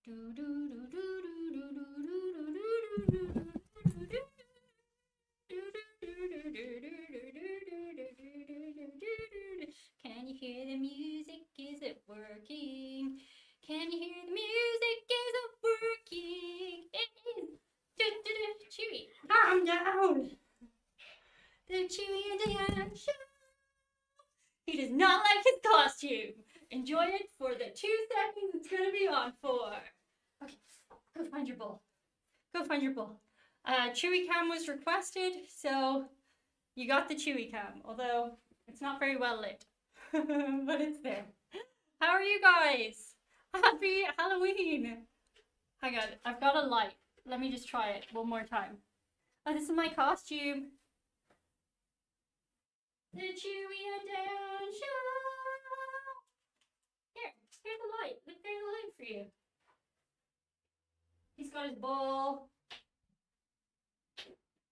Can you hear the music? Is it working? Can you hear the music? Is it working? It is. Chewy, calm down. The Chewy and Diane show. He does not like his costume. Enjoy it for the 2 seconds it's going to be on for. Okay, go find your bowl. Go find your bowl. Chewy cam was requested, so you got the Chewy cam, although it's not very well lit, but it's there. How are you guys? Happy Halloween. Hang on, I've got a light. Let me just try it one more time. Oh, this is my costume. The Chewy and Dan show. Here's the light. Look, there's a light for you. He's got his ball.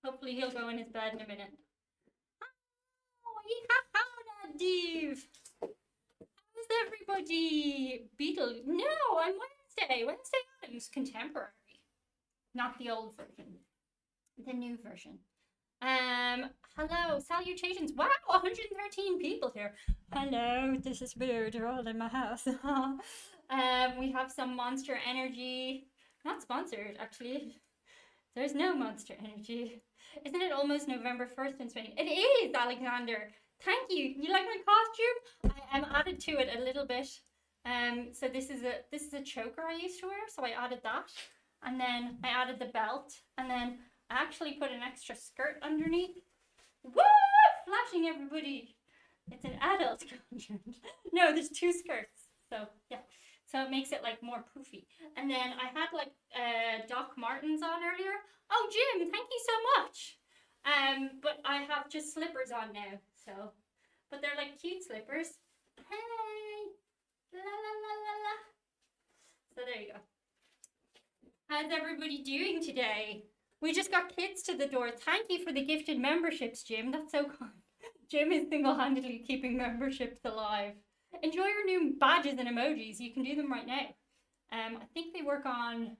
Hopefully he'll go in his bed in a minute. Oh, Dave. How's everybody? Beetle? No, I'm Wednesday. Wednesday Adams Contemporary. Not the old version. The new version. Hello, salutations. Wow, 113 people here. Hello, this is weird. You're all in my house. We have some Monster Energy. Not sponsored, actually. There's no Monster Energy. Isn't it almost November 1st in Spain? It is, Alexander. Thank you. You like my costume? I added to it a little bit. So this is a choker I used to wear, so I added that. And then I added the belt, and then I actually put an extra skirt underneath. Woo! Flashing everybody. It's an adult content. No, there's 2 skirts. So, yeah. So it makes it like more poofy. And then I had like Doc Martens on earlier. Oh, Jim, thank you so much. But I have just slippers on now. So, but they're like cute slippers. Hey, la la la la la. So there you go. How's everybody doing today? We just got kids to the door. Thank you for the gifted memberships, Jim. That's so kind. Jim is single-handedly keeping memberships alive. Enjoy your new badges and emojis. You can do them right now. I think they work on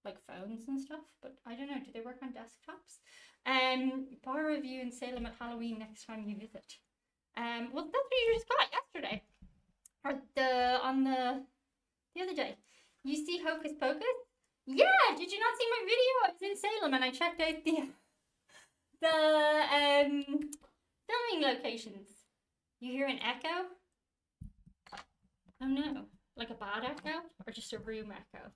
like phones and stuff, but I don't know. Do they work on desktops? Bar review in Salem at Halloween next time you visit. Well, that's what you just got yesterday, or the other day. You see Hocus Pocus? Yeah. Did you not see my video? I was in Salem and I checked out the filming locations. You hear an echo? Oh no. Like a bad echo? Or just a room echo?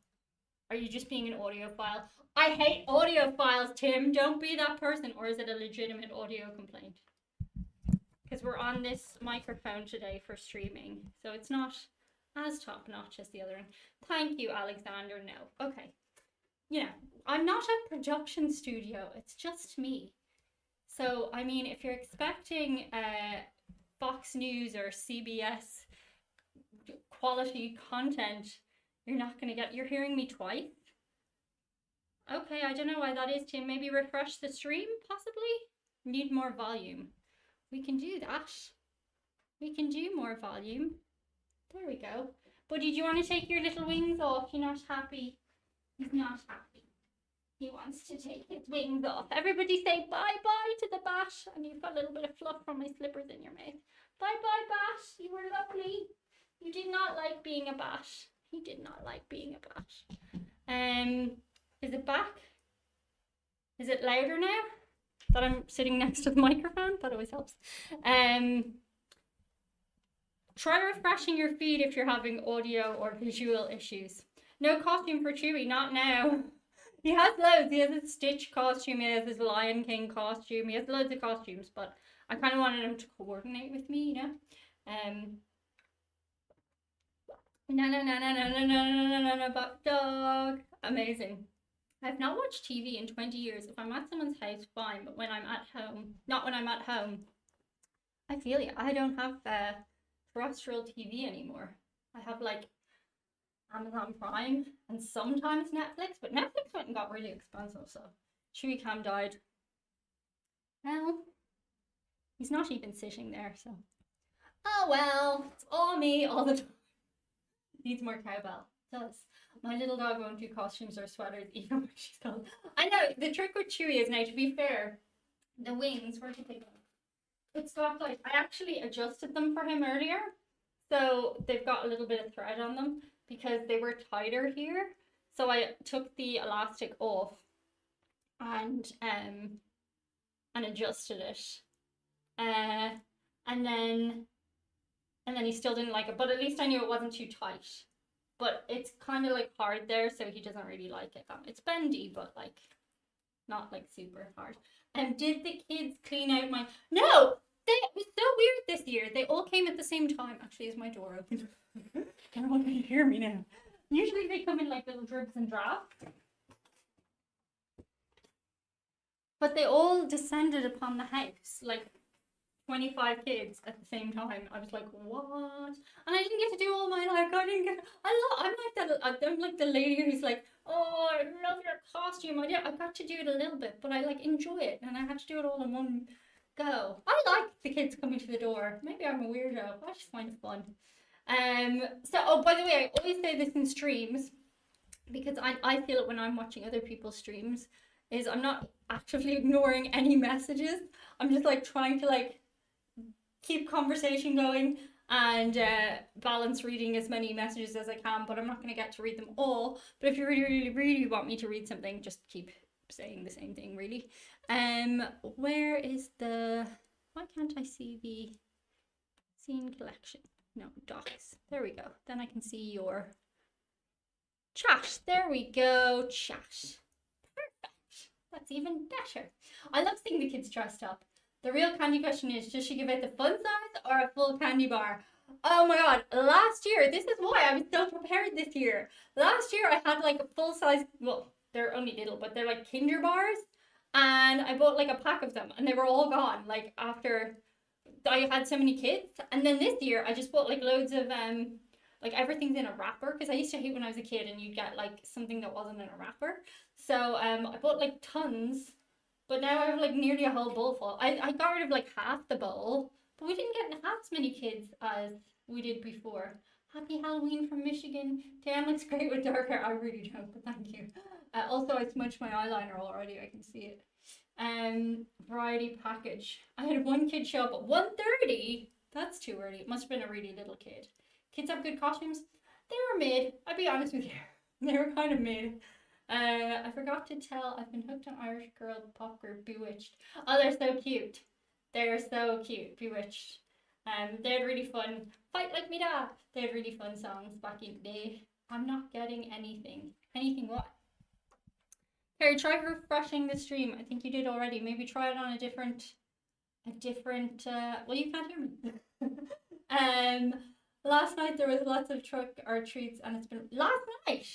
Are you just being an audiophile? I hate audiophiles, Tim. Don't be that person. Or is it a legitimate audio complaint? Because we're on this microphone today for streaming. So it's not as top-notch as the other one. Thank you, Alexander. No. Okay. Yeah. I'm not a production studio. It's just me. So, I mean, if you're expecting Fox News or CBS quality content, you're hearing me twice. Okay, I don't know why that is, Tim. Maybe refresh the stream, possibly? Need more volume. We can do that. We can do more volume. There we go. Buddy, do you want to take your little wings off? You're not happy. He's not happy. He wants to take his wings off. Everybody say bye-bye to the bat. And you've got a little bit of fluff from my slippers in your mouth. Bye-bye, bat. You were lovely. You did not like being a bat. He did not like being a bat. Is it back? Is it louder now that I'm sitting next to the microphone? That always helps. Try refreshing your feed if you're having audio or visual issues. No costume for Chewy, not now. He has loads. He has his Stitch costume, he has his Lion King costume, he has loads of costumes, but I kind of wanted him to coordinate with me, you know? No, but dog. Amazing. I've not watched TV in 20 years. If I'm at someone's house, fine, but when I'm at home, not when I'm at home. I feel you. I don't have terrestrial TV anymore. I have like Amazon Prime and sometimes Netflix, but Netflix went and got really expensive, so Chewy Cam died. Well, he's not even sitting there, so. Oh well, it's all me all the time. Needs more cowbell. Does. My little dog won't do costumes or sweaters even when she's cold. I know, the trick with Chewy is now, to be fair, the wings, where did they go? It's got like, I actually adjusted them for him earlier. So they've got a little bit of thread on them because they were tighter here. So I took the elastic off and adjusted it. And then he still didn't like it, but at least I knew it wasn't too tight. But it's kind of like hard there, so he doesn't really like it. It's bendy, but like not like super hard. And did the kids clean out my... No! It was so weird this year. They all came at the same time. Actually, is my door open? Everyone can hear me now. Usually they come in like little dribs and drabs. But they all descended upon the house, like 25 kids at the same time. I was like, what? And I didn't get to do all my, like, I'm like the lady who's like, oh, I love your costume. I got to do it a little bit, but I like enjoy it, and I had to do it all in one go. I like the kids coming to the door. Maybe I'm a weirdo. I just find it fun. So, oh, by the way, I always say this in streams, because I feel it when I'm watching other people's streams, is I'm not actively ignoring any messages. I'm just like trying to like keep conversation going and balance reading as many messages as I can, but I'm not going to get to read them all. But if you really, really, really want me to read something, just keep saying the same thing, really. Where is the... Why can't I see the scene collection? No, docs. There we go. Then I can see your chat. There we go, chat. Perfect. That's even better. I love seeing the kids dressed up. The real candy question is, does she give out the fun size or a full candy bar? Oh my god, last year, this is why I was so prepared this year. Last year I had like a full size, well, they're only little, but they're like Kinder bars. And I bought like a pack of them and they were all gone, like after I had so many kids. And then this year I just bought like loads of, like everything's in a wrapper, because I used to hate when I was a kid and you'd get like something that wasn't in a wrapper. So I bought like tons. But now I have like nearly a whole bowl full. I got rid of like half the bowl, but we didn't get half as many kids as we did before. Happy Halloween from Michigan. Dan looks great with dark hair. I really don't, but thank you. Also, I smudged my eyeliner already. I can see it. Variety package. I had one kid show up at 1:30. That's too early. It must have been a really little kid. Kids have good costumes. They were mid. I'll be honest with you. They were kind of mid. I forgot to tell, I've been hooked on Irish girl pop group Bewitched. Oh, they're so cute. They're so cute, Bewitched. They had really fun, Fight Like Me Dad. They had really fun songs back in the day. I'm not getting anything. Anything what? Harry, try refreshing the stream. I think you did already. Maybe try it on a different, well, you can't hear me. Last night there was lots of trick or treats, and it's been, last night?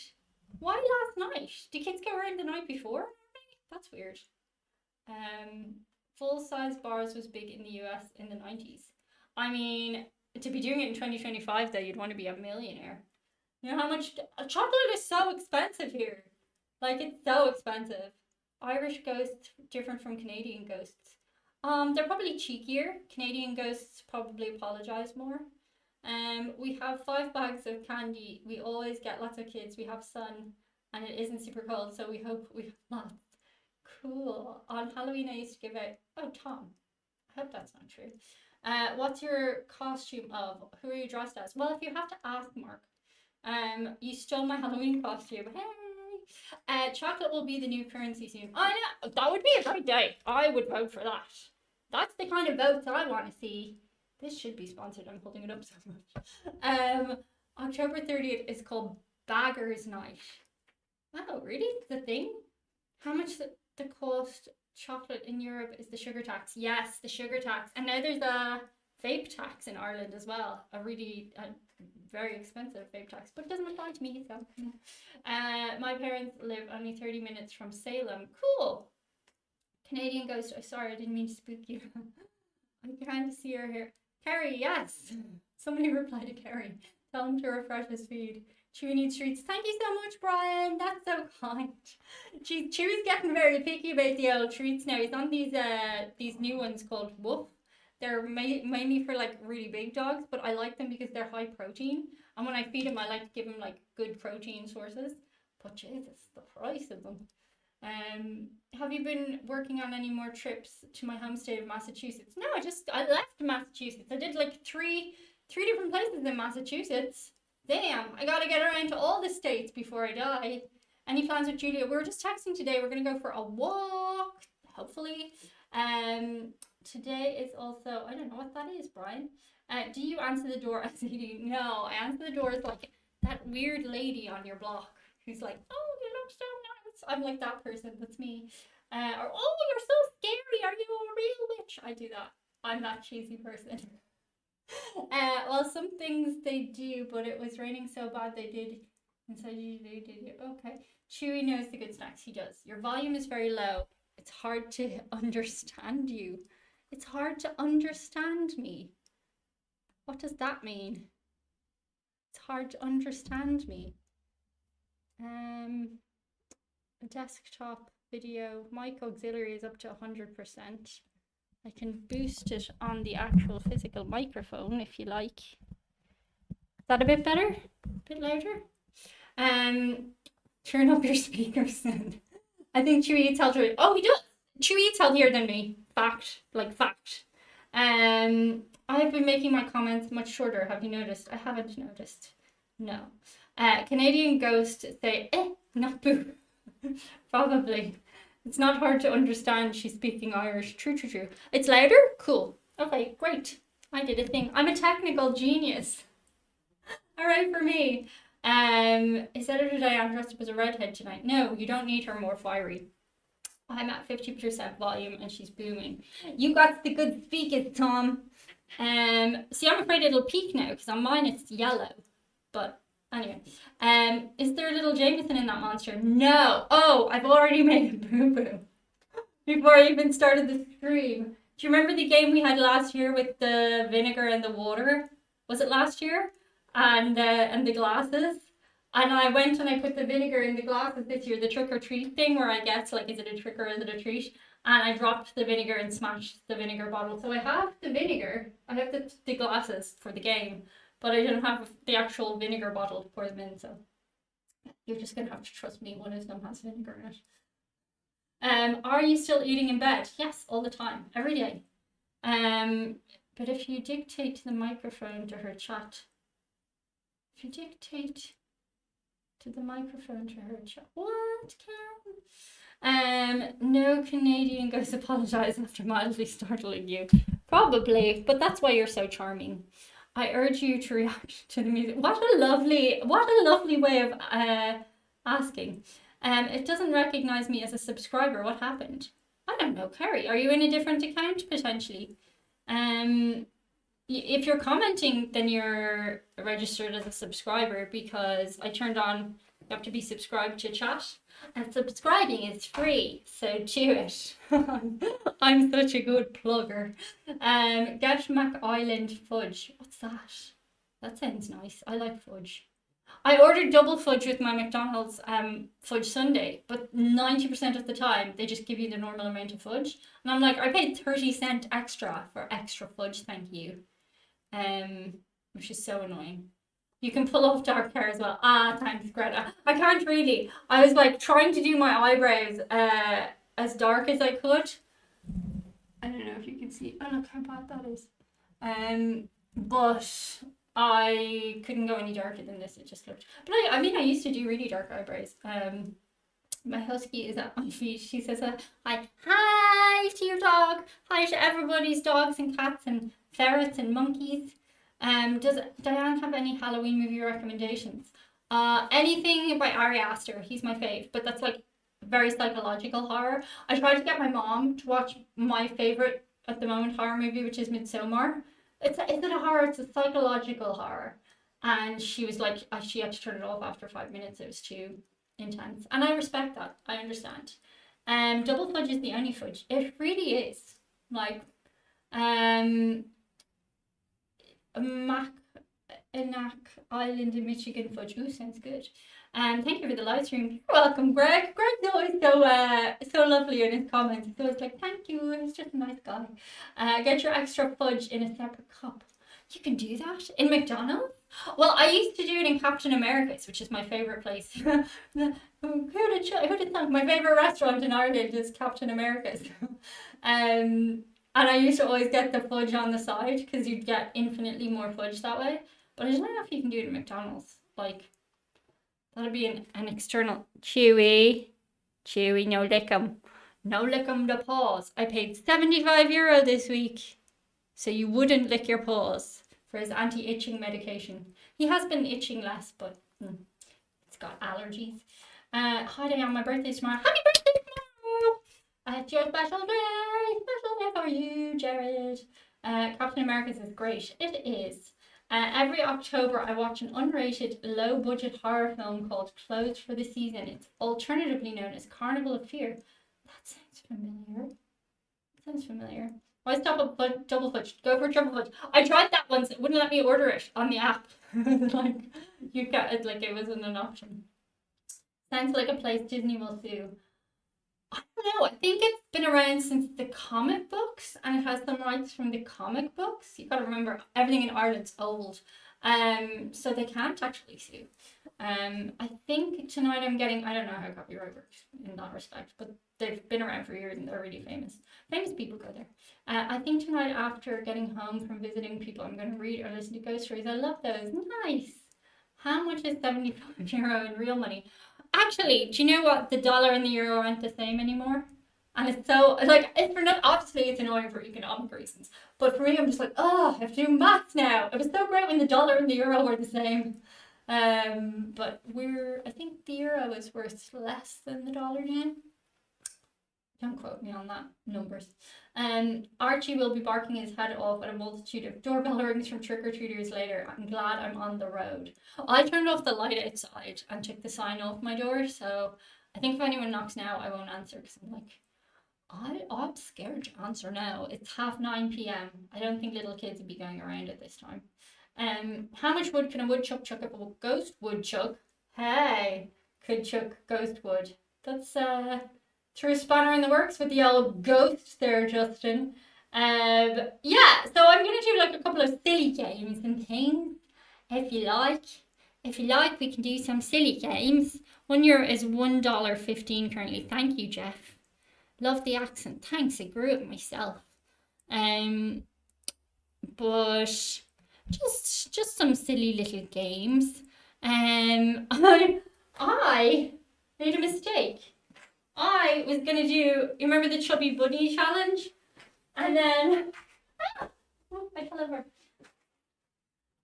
Why last night? Do kids go around the night before? That's weird. Full-size bars was big in the US in the 90s. I mean, to be doing it in 2025 though, you'd want to be a millionaire. You know how much... chocolate is so expensive here. Like, it's so expensive. Irish ghosts different from Canadian ghosts. They're probably cheekier. Canadian ghosts probably apologize more. We have 5 bags of candy. We always get lots of kids. We have sun and it isn't super cold, so we hope we have lots. Cool. On Halloween I used to give out... Oh, Tom. I hope that's not true. What's your costume of? Who are you dressed as? Well, if you have to ask, Mark. You stole my Halloween costume. Hey! Chocolate will be the new currency soon. I know. That would be a great day. I would vote for that. That's the kind of votes I want to see. This should be sponsored. I'm holding it up so much. October 30th is called Baggers Night. Oh, really? The thing? How much the cost chocolate in Europe is the sugar tax? Yes, the sugar tax. And now there's a vape tax in Ireland as well. A very expensive vape tax, but it doesn't apply to me, so. My parents live only 30 minutes from Salem. Cool. Canadian ghost. Oh, sorry, I didn't mean to spook you. I can't see her here. Carrie, yes. Somebody replied to Carrie. Tell him to refresh his feed. Chewy needs treats. Thank you so much, Brian. That's so kind. Chewy's getting very picky about the old treats now. He's on these new ones called Woof. they're mainly for like really big dogs, but I like them because they're high protein. And when I feed them, I like to give them like good protein sources. But Jesus, the price of them. Have you been working on any more trips to my home state of Massachusetts? No, I left Massachusetts. I did like three different places in Massachusetts. Damn, I gotta get around to all the states before I die. Any plans with Julia? We were just texting today. We're gonna go for a walk, hopefully. Today is also, I don't know what that is, Brian. Do you answer the door as you do? No, I answer the doors like that weird lady on your block who's like, oh, you look so nice. I'm like that person. That's me. Or, oh, you're so scary. Are you a real witch? I do that. I'm that cheesy person. Well, some things they do, but it was raining so bad they did. And so they did. Okay. Chewy knows the good snacks. He does. Your volume is very low. It's hard to understand you. It's hard to understand me. What does that mean? It's hard to understand me. A desktop video mic auxiliary is up to 100%. I can boost it on the actual physical microphone if you like. Is that a bit better? A bit louder? Turn up your speakers then. I think Chewy eats healthier. Oh, he does. Chewy eats healthier than me. Fact. Like fact. I have been making my comments much shorter. Have you noticed? I haven't noticed. No. Canadian ghost say not boo. Probably. It's not hard to understand. She's speaking Irish. True. It's louder? Cool. Okay, great. I did a thing. I'm a technical genius. All right for me. Is Editor Diane dressed up as a redhead tonight? No, you don't need her more fiery. I'm at 50% volume and she's booming. You got the good speakers, Tom. See, I'm afraid it'll peak now because on mine it's yellow. But anyway, is there a little Jameson in that monster? No. Oh, I've already made a boo-boo before I even started the stream. Do you remember the game we had last year with the vinegar and the water? Was it last year? And the glasses? And I went and I put the vinegar in the glasses this year, the trick or treat thing where I guess like, is it a trick or is it a treat? And I dropped the vinegar and smashed the vinegar bottle. So I have the vinegar, I have the glasses for the game, but I don't have the actual vinegar bottle to pour them in. So you're just going to have to trust me. One of them has vinegar in it. Are you still eating in bed? Yes, all the time, every day. But if you dictate to the microphone to her chat, if you dictate to the microphone to her chat, what can? No Canadian ghost apologize after mildly startling you. Probably, but that's why you're so charming. I urge you to react to the music. What a lovely way of asking. It doesn't recognize me as a subscriber. What happened? I don't know, Carrie. Are you in a different account potentially? If you're commenting, then you're registered as a subscriber because I turned on, you have to be subscribed to chat. And subscribing is free, so do it. I'm such a good plugger. Get Mac Island fudge. What's that? That sounds nice. I like fudge. I ordered double fudge with my McDonald's fudge sundae, but 90% of the time they just give you the normal amount of fudge. And I'm like, I paid 30 cents extra for extra fudge, thank you. Which is so annoying. You can pull off dark hair as well. Ah, thanks, Greta. I can't really. I was like trying to do my eyebrows as dark as I could. I don't know if you can see. Oh, look how bad that is. But I couldn't go any darker than this. It just looked. But I mean, I used to do really dark eyebrows. My husky is at my feet. She says, hi to your dog. Hi to everybody's dogs and cats and ferrets and monkeys. Does Diane have any Halloween movie recommendations? Anything by Ari Aster. He's my fave, but that's like very psychological horror. I tried to get my mom to watch my favorite at the moment horror movie, which is Midsommar. It's not a horror, it's a psychological horror. And she was like, she had to turn it off after 5 minutes. It was too intense. And I respect that. I understand. Double fudge is the only fudge. It really is. Like, Mac Enac Island in Michigan fudge. Ooh, sounds good. Thank you for the live stream. You're welcome, Greg. Greg's always so lovely in his comments. He's always like, thank you. He's just a nice guy. Get your extra fudge in a separate cup. You can do that in McDonald's? Well, I used to do it in Captain America's, which is my favorite place. who did think my favorite restaurant in Ireland is Captain America's. And I used to always get the fudge on the side because you'd get infinitely more fudge that way. But I don't know if you can do it at McDonald's. Like, that'll be an external. Chewy, no lick 'em. No lick 'em the paws. I paid €75 this week, so you wouldn't lick your paws for his anti-itching medication. He has been itching less, but he's got allergies. Hi Diane, my birthday's tomorrow. Happy birthday tomorrow! It's your special day for you, Jared. Captain America's is great. It is. Every October, I watch an unrated, low-budget horror film called Closed for the Season. It's alternatively known as Carnival of Fear. That sounds familiar. Why stop at double fudge? Go for triple fudge. I tried that once. It wouldn't let me order it on the app. Like, you got it, like it wasn't an option. Sounds like a place Disney will sue. I don't know. I think it's been around since the comic books, and it has some rights from the comic books. You got to remember, everything in Ireland's old, so they can't actually sue. I think tonight I'm getting. I don't know how copyright works in that respect, but they've been around for years and they're really famous. Famous people go there. I think tonight after getting home from visiting people, I'm going to read or listen to ghost stories. I love those. Nice. How much is €75 in real money? Actually, do you know what? The dollar and the euro aren't the same anymore. And it's so, like, it's for not, obviously it's annoying for economic reasons. But for me, I'm just like, oh, I have to do maths now. It was so great when the dollar and the euro were the same. But I think the euro is worth less than the dollar now. Don't quote me on that, numbers. Archie will be barking his head off at a multitude of doorbell rings from trick-or-treaters later. I'm glad I'm on the road. I turned off the light outside and took the sign off my door, so I think if anyone knocks now, I won't answer because I'm like, I'm scared to answer now. It's 9:30 p.m. I don't think little kids would be going around at this time. How much wood can a woodchuck chuck if a ghost woodchuck? Hey, could chuck ghost wood. That's threw a spanner in the works with the old ghost there, Justin. Yeah, so I'm gonna do like a couple of silly games and things. If you like, we can do some silly games. €1 is $1.15 currently. Thank you, Jeff. Love the accent. Thanks, I grew it myself. But just some silly little games. I made a mistake. I was gonna do, you remember the Chubby Bunny challenge? And then, I fell over.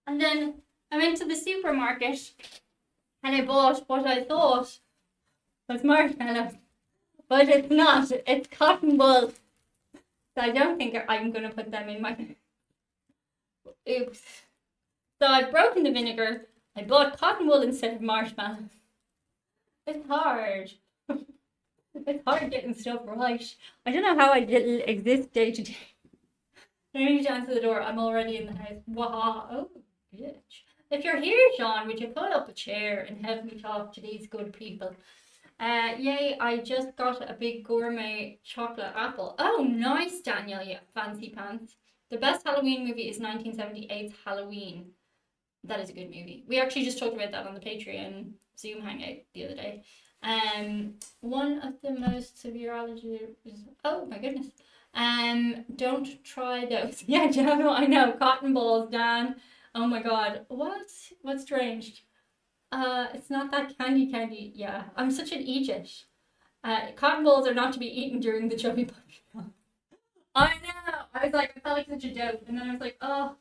And then I went to the supermarket and I bought what I thought was marshmallows. But it's not, it's cotton wool. So I don't think I'm gonna put them in my, oops. So I've broken the vinegar. I bought cotton wool instead of marshmallows. It's hard. It's hard getting stuff right. I don't know how I exist day to day. I need to answer the door. I'm already in the house. Wow. Oh, bitch. If you're here, Sean, would you pull up a chair and help me talk to these good people? Yay, I just got a big gourmet chocolate apple. Oh, nice, Daniel, you fancy pants. The best Halloween movie is 1978's Halloween. That is a good movie. We actually just talked about that on the Patreon Zoom hangout the other day. One of the most severe allergies. Oh my goodness. Don't try those. Yeah, Jano, I know. Cotton balls, Dan. Oh my god. What's strange? It's not that candy. Yeah, I'm such an idiot. Cotton balls are not to be eaten during the Chubby Bunny. I know. I felt like such a dope, and then I was like, oh,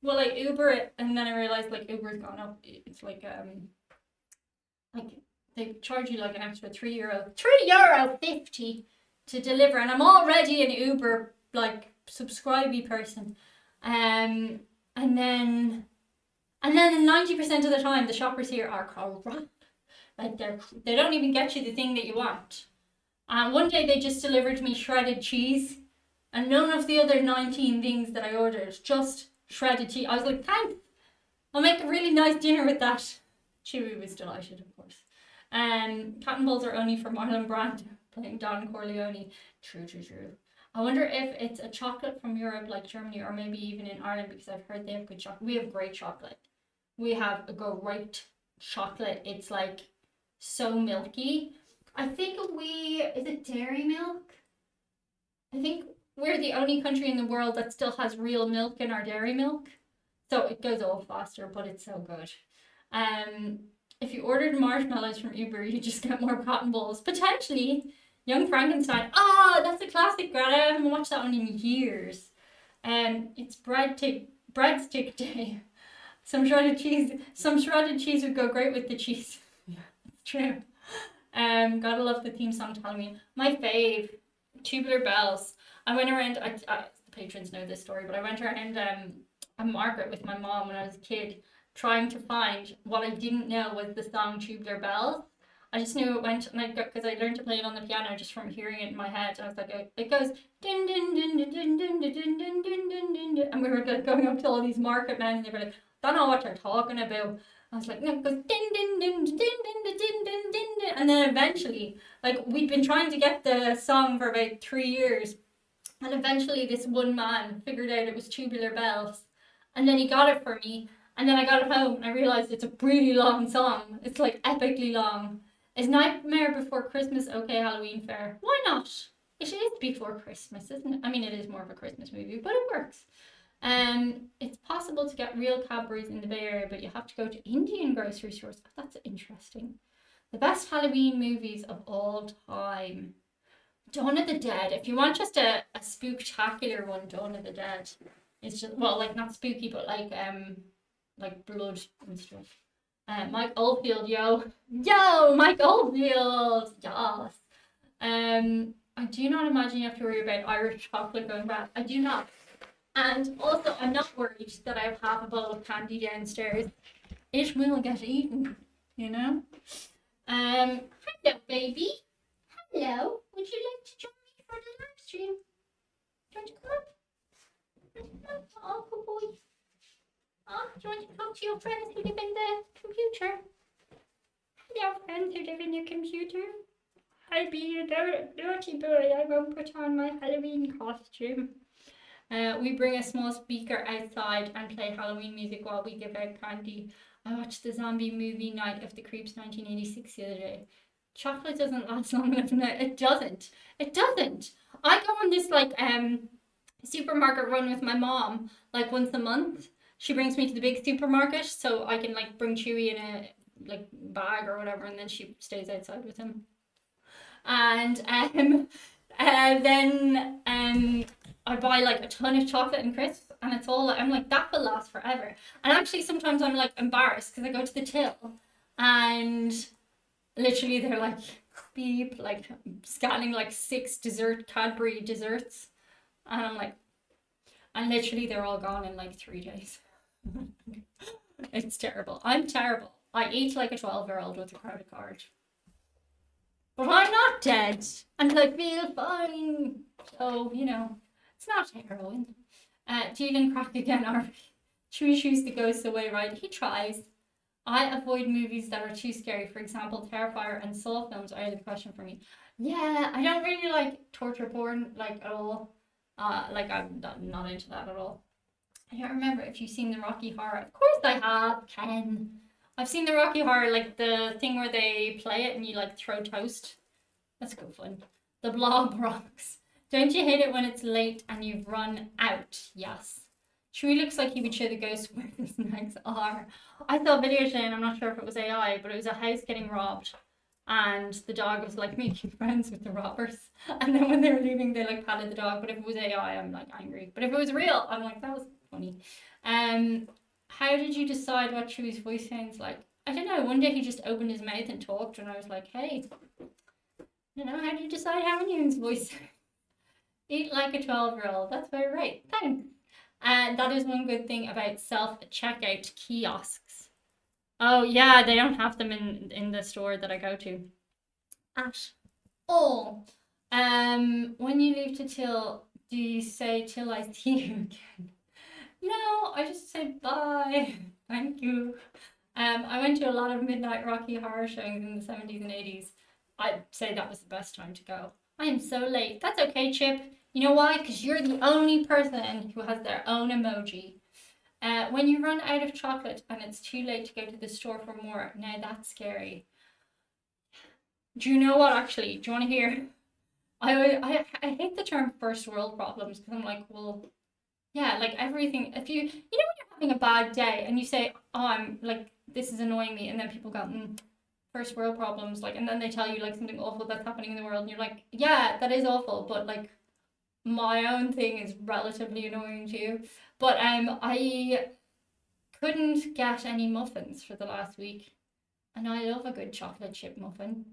well, I Uber it, and then I realized like Uber's gone up. It's like they charge you like an extra €3.50 to deliver, and I'm already an Uber like subscribey person, and then 90% of the time the shoppers here are corrupt. Like they don't even get you the thing that you want. And one day they just delivered me shredded cheese, and none of the other 19 things that I ordered, just shredded cheese. I was like, thanks. I'll make a really nice dinner with that. Chewie was delighted, of course. Cotton balls are only for Marlon Brando playing Don Corleone. True, true, true. I wonder if it's a chocolate from Europe like Germany or maybe even in Ireland because I've heard they have good chocolate. We have great chocolate. We have a great chocolate. It's like so milky. I think is it dairy milk? I think we're the only country in the world that still has real milk in our dairy milk. So it goes off faster, but it's so good. If you ordered marshmallows from Uber, you just get more cotton balls. Potentially. Young Frankenstein. Ah, that's a classic, Greta. I haven't watched that one in years. It's breadstick day. Some shredded cheese would go great with the cheese. Yeah, it's true. Gotta love the theme song to Halloween. My fave, Tubular Bells. I went around. The patrons know this story, but I went around a market with my mom when I was a kid, trying to find what I didn't know was the song Tubular Bells. I just knew it went, and because I learned to play it on the piano just from hearing it in my head. And I was like, it goes din din din din din din din din din din din din, and we were going up to all these market men, and they were like, don't know what you're talking about. I was like, no, it goes din din din din din din din din din, and then eventually, like we'd been trying to get the song for about 3 years, and eventually this one man figured out it was Tubular Bells, and then he got it for me, and then I got it home and I realized it's a really long song. It's like epically long. Is Nightmare Before Christmas okay Halloween fair? Why not? It is before Christmas, isn't it? I mean, it is more of a Christmas movie, but it works. It's possible to get real Cadbury's in the Bay Area, but you have to go to Indian grocery stores. That's interesting. The best Halloween movies of all time. Dawn of the Dead. If you want just a spooktacular one, Dawn of the Dead. It's just, well, like not spooky, but like blood and stuff. Mike Oldfield, yo, Mike Oldfield, yes. I do not imagine you have to worry about Irish chocolate going bad. I do not. And also, I'm not worried that I have half a bowl of candy downstairs. It will get eaten, you know. Hello, baby. Hello. Would you like to join me for the live stream? Do you want to come up? Oh, good boy. Oh, do you want to talk to your friends who live in the computer? Hello, friends who live in your computer. I'll be a naughty boy. I won't put on my Halloween costume. We bring a small speaker outside and play Halloween music while we give out candy. I watched the zombie movie Night of the Creeps 1986 the other day. Chocolate doesn't last long enough now. It doesn't. I go on this supermarket run with my mom like once a month. She brings me to the big supermarket so I can like bring Chewie in a like bag or whatever, and then she stays outside with him. And then I buy like a ton of chocolate and crisps, and it's all I'm like, that will last forever. And actually sometimes I'm like embarrassed because I go to the till and literally they're like beep, like scanning like 6 Cadbury desserts, and I'm like, and literally they're all gone in like 3 days. It's terrible. I'm terrible. I eat like a 12-year-old with a credit card. But I'm not dead, and I feel fine. So, you know, it's not heroin. Dealing crack again, Arby. Chewie shooes the ghosts away, right? He tries. I avoid movies that are too scary. For example, Terrifier and Saw films are out of the question for me. Yeah, I don't really like torture porn, like, at all. Like, I'm not into that at all. I don't remember if you've seen the Rocky Horror. Of course I have, Ken. I've seen the Rocky Horror, like the thing where they play it and you like throw toast. That's good fun. The Blob rocks. Don't you hate it when it's late and you've run out? Yes. Chewie looks like he would show the ghost where his snacks are. I saw a video today, and I'm not sure if it was AI, but it was a house getting robbed. And the dog was like making friends with the robbers. And then when they were leaving, they like patted the dog. But if it was AI, I'm like angry. But if it was real, I'm like, that was funny. How did you decide what Chewie's voice sounds like? I don't know. One day he just opened his mouth and talked, and I was like, hey, you know, how do you decide how anyone's voice sounds? Eat like a 12-year-old. That's very right. Thanks. And that is one good thing about self-checkout kiosks. Oh yeah, they don't have them in the store that I go to at all. When you leave to till, do you say till I see you again? No, I just say bye. Thank you. I went to a lot of midnight Rocky Horror showings in the 70s and 80s. I'd say that was the best time to go. I am so late. That's okay, Chip. You know why? Because you're the only person who has their own emoji. When you run out of chocolate and it's too late to go to the store for more, now that's scary. Do you know what, actually? Do you want to hear? I hate the term first world problems because I'm like, well, yeah, like everything. If you know when you're having a bad day and you say, oh, I'm like, this is annoying me, and then people go, first world problems, like, and then they tell you like something awful that's happening in the world, and you're like, yeah, that is awful, but like my own thing is relatively annoying too. But I couldn't get any muffins for the last week, and I love a good chocolate chip muffin.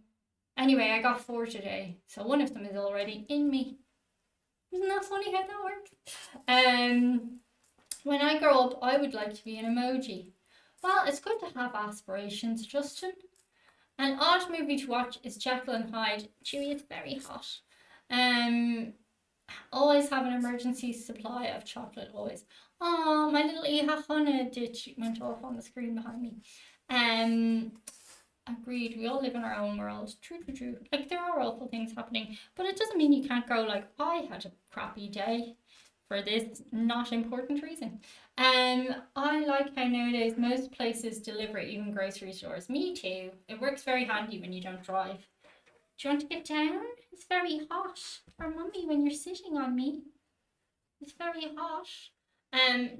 Anyway, I got 4 today, so one of them is already in me. Isn't that funny how that works? When I grow up, I would like to be an emoji. Well, it's good to have aspirations, Justin. An odd movie to watch is Jekyll and Hyde. Chewie, it's very hot. Always have an emergency supply of chocolate, always. Oh, my little Iha Hana ditch went off on the screen behind me. Agreed, we all live in our own world. True. Like, there are awful things happening, but it doesn't mean you can't go like, I had a crappy day for this not important reason. I like how nowadays most places deliver, even grocery stores. Me too. It works very handy when you don't drive. Do you want to get down? It's very hot. For mummy, when you're sitting on me. It's very hot.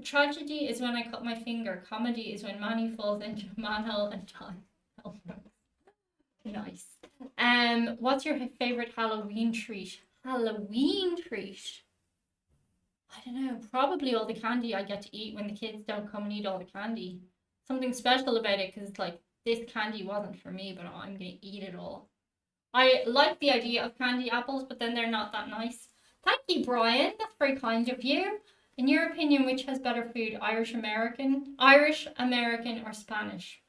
Tragedy is when I cut my finger. Comedy is when Manny falls into a manhole and dies. Oh, nice. What's your favorite Halloween treat? Halloween treat? I don't know. Probably all the candy I get to eat when the kids don't come and eat all the candy. Something special about it because it's like, this candy wasn't for me, but I'm going to eat it all. I like the idea of candy apples, but then they're not that nice. Thank you, Brian. That's very kind of you. In your opinion, which has better food, Irish American, or Spanish?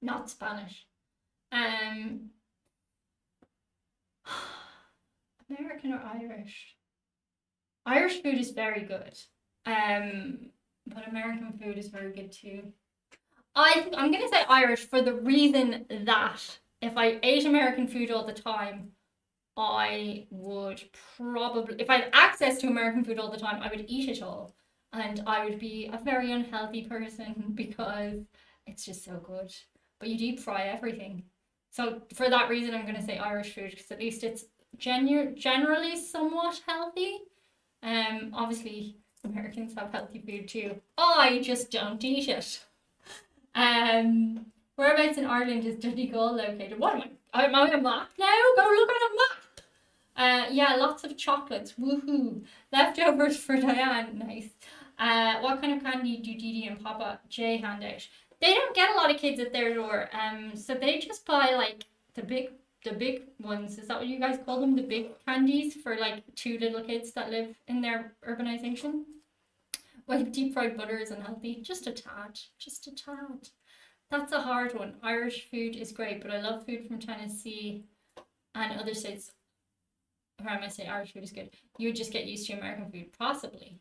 Not Spanish. American or Irish? Irish food is very good. But American food is very good too. I'm gonna say Irish for the reason that if I ate American food all the time, I would probably, if I had access to American food all the time, I would eat it all. And I would be a very unhealthy person because it's just so good. But you deep fry everything. So for that reason, I'm going to say Irish food because at least it's generally somewhat healthy. Obviously, Americans have healthy food too. I just don't eat it. Whereabouts in Ireland is Donegal located? What am I? Am I on a map now? Go look on a map. Yeah, lots of chocolates. Woohoo! Leftovers for Diane. Nice. What kind of candy do Dee and Papa J hand out? They don't get a lot of kids at their door. So they just buy like the big ones. Is that what you guys call them? The big candies for like 2 little kids that live in their urbanization. Well, deep fried butter is unhealthy. Just a tad. Just a tad. That's a hard one. Irish food is great, but I love food from Tennessee and other states. Around I say Irish food is good. You would just get used to American food, possibly.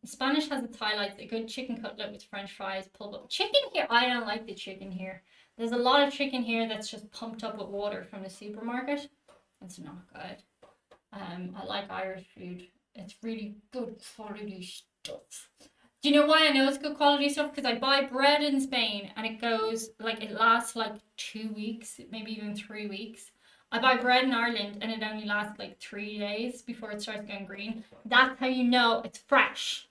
Spanish has its highlights. A good chicken cutlet with French fries, pulled up. Chicken here, I don't like the chicken here. There's a lot of chicken here that's just pumped up with water from the supermarket. It's not good. I like Irish food. It's really good quality stuff. Do you know why I know it's good quality stuff? Because I buy bread in Spain and it goes, like, it lasts like 2 weeks, maybe even 3 weeks. I buy bread in Ireland and it only lasts like 3 days before it starts going green. That's how you know it's fresh,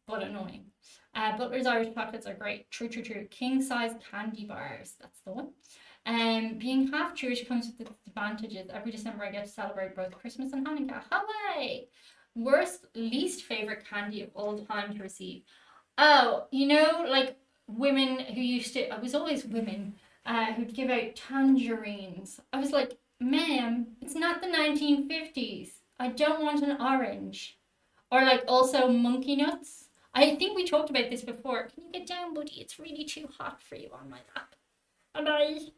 but annoying. Butler's Irish chocolates are great. True. King size candy bars. That's the one. Being half Jewish comes with its advantages. Every December I get to celebrate both Christmas and Hanukkah. Hooray! Worst, least favorite candy of all time to receive. Oh, you know, like women who used to, it was always women who'd give out tangerines. I was like, ma'am, it's not the 1950s. I don't want an orange. Or like also monkey nuts. I think we talked about this before. Can you get down, buddy? It's really too hot for you on my lap. Bye.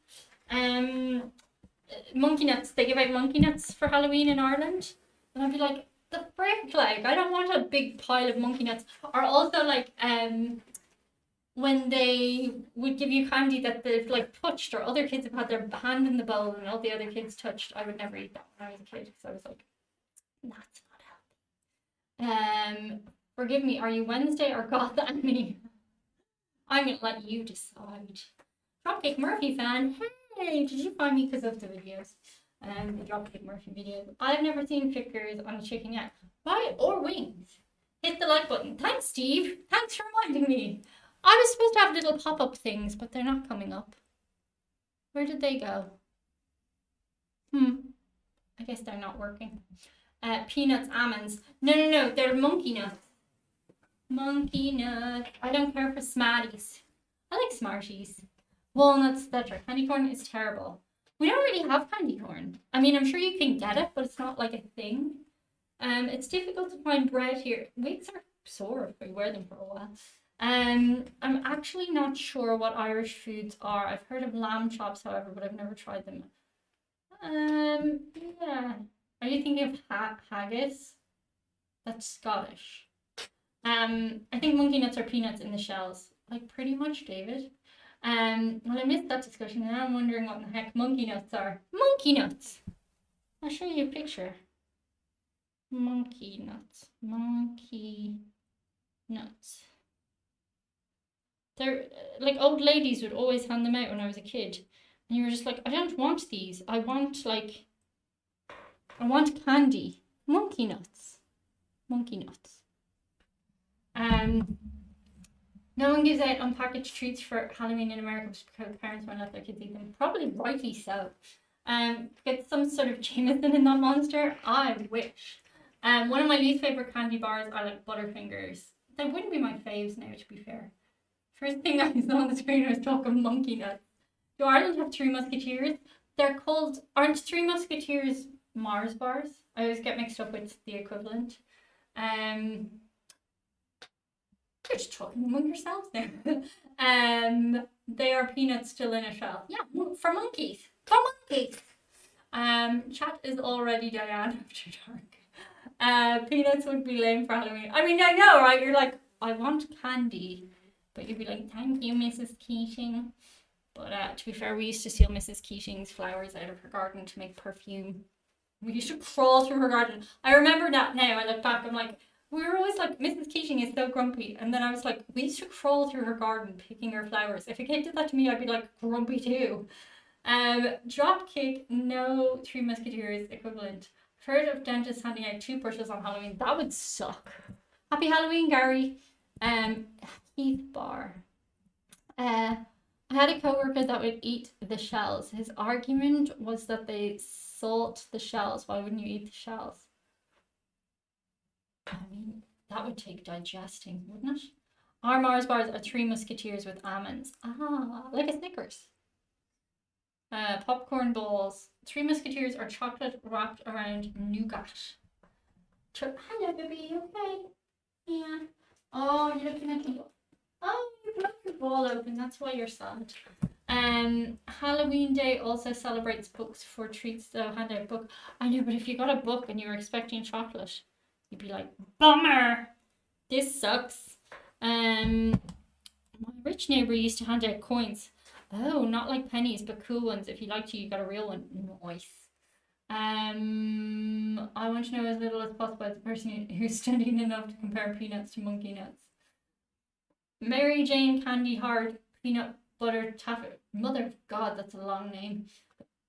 Monkey nuts. They give out monkey nuts for Halloween in Ireland. And I'd be like, the frick, like, I don't want a big pile of monkey nuts. Or also like, when they would give you candy that they've like touched, or other kids have had their hand in the bowl and all the other kids touched, I would never eat that when I was a kid because I was like, that's not healthy. Forgive me, are you Wednesday or Goth Annie? I'm gonna let you decide. Dropkick Murphy fan, hey, did you find me because of the videos? The Dropkick Murphy videos. I've never seen flickers on a chicken yet. Why? Or wings. Hit the like button. Thanks, Steve. Thanks for reminding me. I was supposed to have little pop-up things, but they're not coming up. Where did they go? I guess they're not working. Peanuts, almonds. No, they're monkey nuts. Monkey nuts. I don't care for Smarties. I like Smarties. Walnuts, etc. Candy corn is terrible. We don't really have candy corn. I mean, I'm sure you can get it, but it's not like a thing. It's difficult to find bread here. Wigs are sore if we wear them for a while. I'm actually not sure what Irish foods are. I've heard of lamb chops, however, but I've never tried them. Yeah. Are you thinking of haggis? That's Scottish. I think monkey nuts are peanuts in the shells. Like pretty much, David. Well, I missed that discussion, and I'm wondering what the heck monkey nuts are. Monkey nuts! I'll show you a picture. Monkey nuts. Monkey nuts. They're like old ladies would always hand them out when I was a kid. And you were just like, I don't want these. I want candy. Monkey nuts. Monkey nuts. No one gives out unpackaged treats for Halloween in America because parents won't let their kids eat them. Probably rightly so. Get some sort of Jameson in that monster. I wish. One of my least favorite candy bars are like Butterfingers. They wouldn't be my faves now, to be fair. First thing I saw on the screen, I was talking monkey nuts. Do Ireland have Three Musketeers? They're called, aren't Three Musketeers Mars bars? I always get mixed up with the equivalent. You're just talking among yourselves now. They are peanuts still in a shell. Yeah, for monkeys. For monkeys. Chat is already Diane after dark. Peanuts would be lame for Halloween. I mean, I know, right? You're like, I want candy. But you'd be like, thank you, Mrs. Keating. But to be fair, we used to steal Mrs. Keating's flowers out of her garden to make perfume. We used to crawl through her garden. I remember that now. I look back, I'm like, we were always like, Mrs. Keating is so grumpy. And then I was like, we used to crawl through her garden picking her flowers. If a kid did that to me, I'd be like, grumpy too. Dropkick, no Three Musketeers equivalent. I've heard of dentists handing out toothbrushes on Halloween. That would suck. Happy Halloween, Gary. Keith Barr. I had a coworker that would eat the shells. His argument was that they salt the shells. Why wouldn't you eat the shells? I mean, that would take digesting, wouldn't it? Our Mars bars are Three Musketeers with almonds. Ah, like a Snickers. Popcorn balls. Three Musketeers are chocolate wrapped around nougat. Hello, baby. Okay. Yeah. Oh, you're looking at me. Oh, you broke your ball open. That's why you're sad. Halloween Day also celebrates books for treats. So hand out book. I know, but if you got a book and you were expecting chocolate, you'd be like, bummer. This sucks. My rich neighbor used to hand out coins. Oh, not like pennies, but cool ones. If you liked you got a real one. Nice. I want to know as little as possible as the person who's studying enough to compare peanuts to monkey nuts. Mary Jane Candy Hard Peanut Butter Taffy. Mother of God, that's a long name.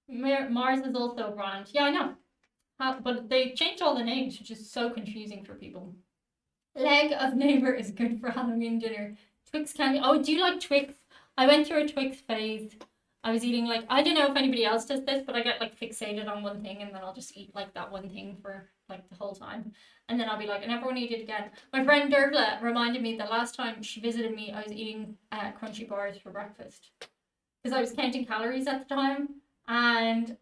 Mars is also a brand. Yeah, I know. But they changed all the names, which is so confusing for people. Leg of neighbor is good for Halloween dinner. Twix candy. Oh, do you like Twix? I went through a Twix phase. I was eating like, I don't know if anybody else does this, but I get like fixated on one thing and then I'll just eat like that one thing for like the whole time. And then I'll be like, I never want to eat it again. My friend Dervla reminded me that last time she visited me, I was eating crunchy bars for breakfast. Because I was counting calories at the time. And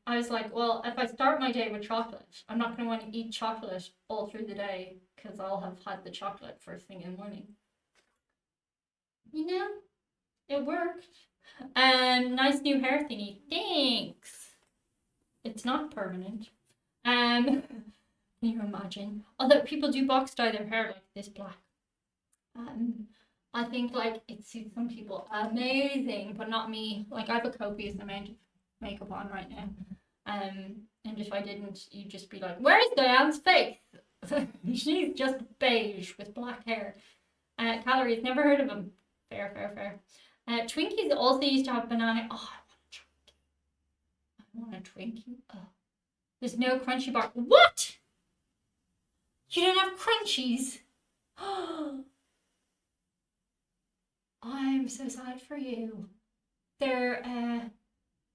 I was like, well, if I start my day with chocolate, I'm not going to want to eat chocolate all through the day because I'll have had the chocolate first thing in the morning. You know, it worked. Nice new hair thingy. Thanks. It's not permanent. Can you imagine? Although people do box dye their hair like this black. I think like it suits some people amazing, but not me. Like I have a copious amount of makeup on right now. And if I didn't, you'd just be like, "Where's Diane's face?" She's just beige with black hair. Calories, never heard of them. Fair, fair, fair. Twinkies also used to have banana. Oh, I want a Twinkie. Oh. There's no crunchy bar. What? You don't have crunchies? I'm so sad for you. They're,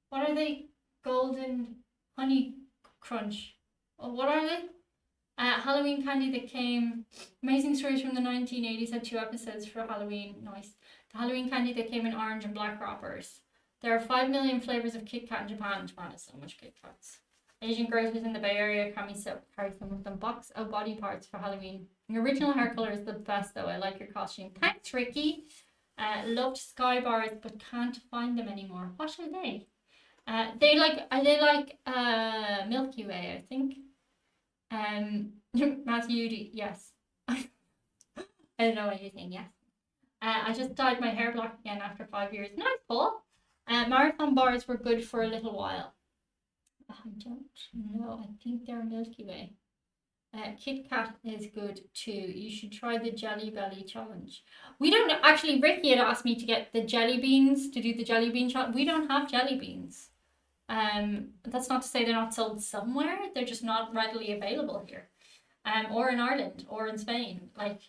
what are they? Golden honey crunch. Oh, what are they? Halloween candy that came. Amazing Stories from the 1980s had 2 episodes for Halloween. Nice. The Halloween candy that came in orange and black wrappers. There are 5 million flavors of Kit Kat in Japan. Japan has so much Kit Kats. Asian grocers in the Bay Area carry some of them. Box of body parts for Halloween. Your original hair color is the best though. I like your costume. Thanks, Ricky. Loved Sky Bars but can't find them anymore. What are they? They like Milky Way, I think. Matthew, yes. I don't know what you're saying, yes. I just dyed my hair black again after 5 years. Nice, Paul. Marathon bars were good for a little while. I don't know. I think they're Milky Way. Kit Kat is good too. You should try the Jelly Belly challenge. We don't actually. Ricky had asked me to get the jelly beans to do the jelly bean challenge. We don't have jelly beans. That's not to say they're not sold somewhere. They're just not readily available here, or in Ireland or in Spain. Like,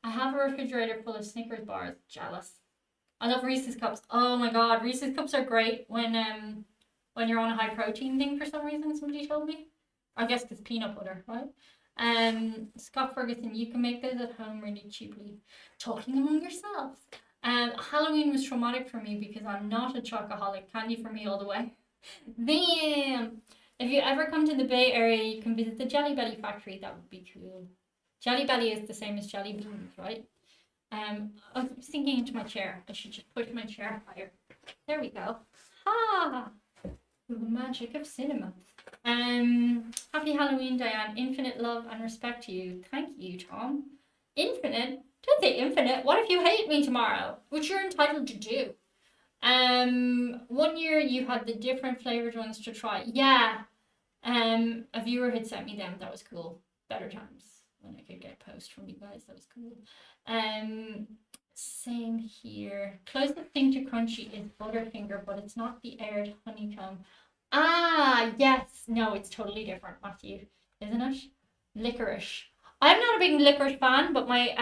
I have a refrigerator full of Snickers bars. Jealous. I love Reese's cups. Oh my god, Reese's cups are great when you're on a high protein thing for some reason. Somebody told me. I guess it's peanut butter, right? Scott Ferguson, you can make those at home really cheaply. Talking among yourselves. Halloween was traumatic for me because I'm not a chocoholic. Candy for me all the way. Damn! If you ever come to the Bay Area, you can visit the Jelly Belly factory. That would be cool. Jelly Belly is the same as jelly beans, right? I was sinking into my chair. I should just push my chair higher. There we go. Ha! The magic of cinema. Happy Halloween, Diane. Infinite love and respect to you. Thank you, Tom. Infinite? Don't say infinite. What if you hate me tomorrow? Which you're entitled to do. 1 year you had the different flavored ones to try. Yeah. A viewer had sent me them. That was cool. Better times when I could get post from you guys. That was cool. Same here. Closest thing to crunchy is Butterfinger, but it's not the aired honeycomb. Ah, yes. No, it's totally different, Matthew, isn't it? Licorice. I'm not a big licorice fan, but my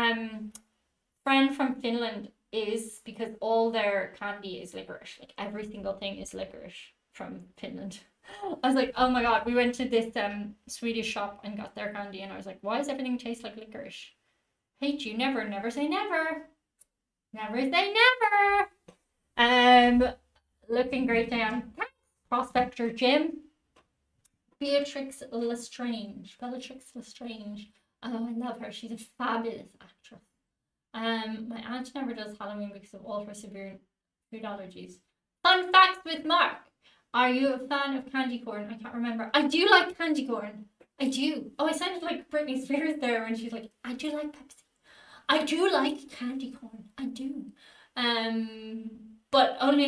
friend from Finland is, because all their candy is licorice. Like every single thing is licorice from Finland. I was like, oh my god, we went to this Swedish shop and got their candy, and I was like, why does everything taste like licorice? Hate you, never, never say never. Never say never. Looking great, Diane. Prospector Jim. Beatrix Lestrange. Bellatrix Lestrange. Oh, I love her. She's a fabulous actress. My aunt never does Halloween because of all her severe food allergies. Fun facts with Mark. Are you a fan of candy corn? I can't remember. I do like candy corn. I do. Oh, I sounded like Britney Spears there when she's like, I do like Pepsi. I do like candy corn. I do. But only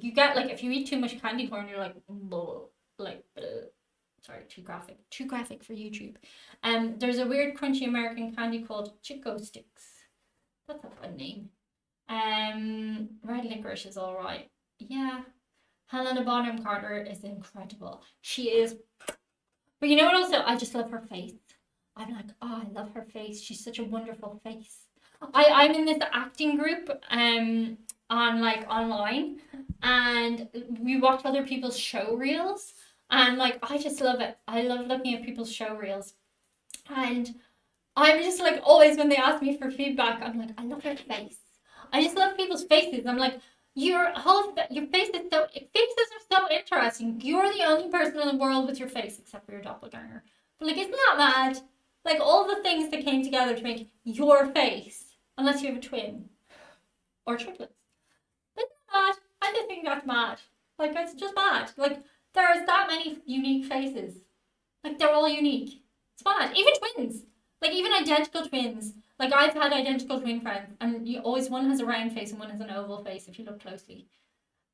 you get like, if you eat too much candy corn, you're like, sorry, too graphic for YouTube. There's a weird crunchy American candy called Chico Sticks. That's a fun name. Red licorice is all right. Yeah. Helena Bonham Carter is incredible. She is. But you know what? Also, I just love her face. I'm like, oh, I love her face. She's such a wonderful face. I'm in this acting group on like online, and we watch other people's show reels, and like I just love it. I love looking at people's show reels, and I'm just like, always when they ask me for feedback, I'm like, I love your face. I just love people's faces. I'm like, your face is so, faces are so interesting. You're the only person in the world with your face except for your doppelganger. But like, isn't that mad? Like all the things that came together to make your face, unless you have a twin or triplets. Isn't that mad? I just think that's mad. Like, it's just mad. Like, there's that many unique faces. Like, they're all unique. It's mad. Even twins. Like, even identical twins. Like I've had identical twin friends, and you always one has a round face and one has an oval face if you look closely.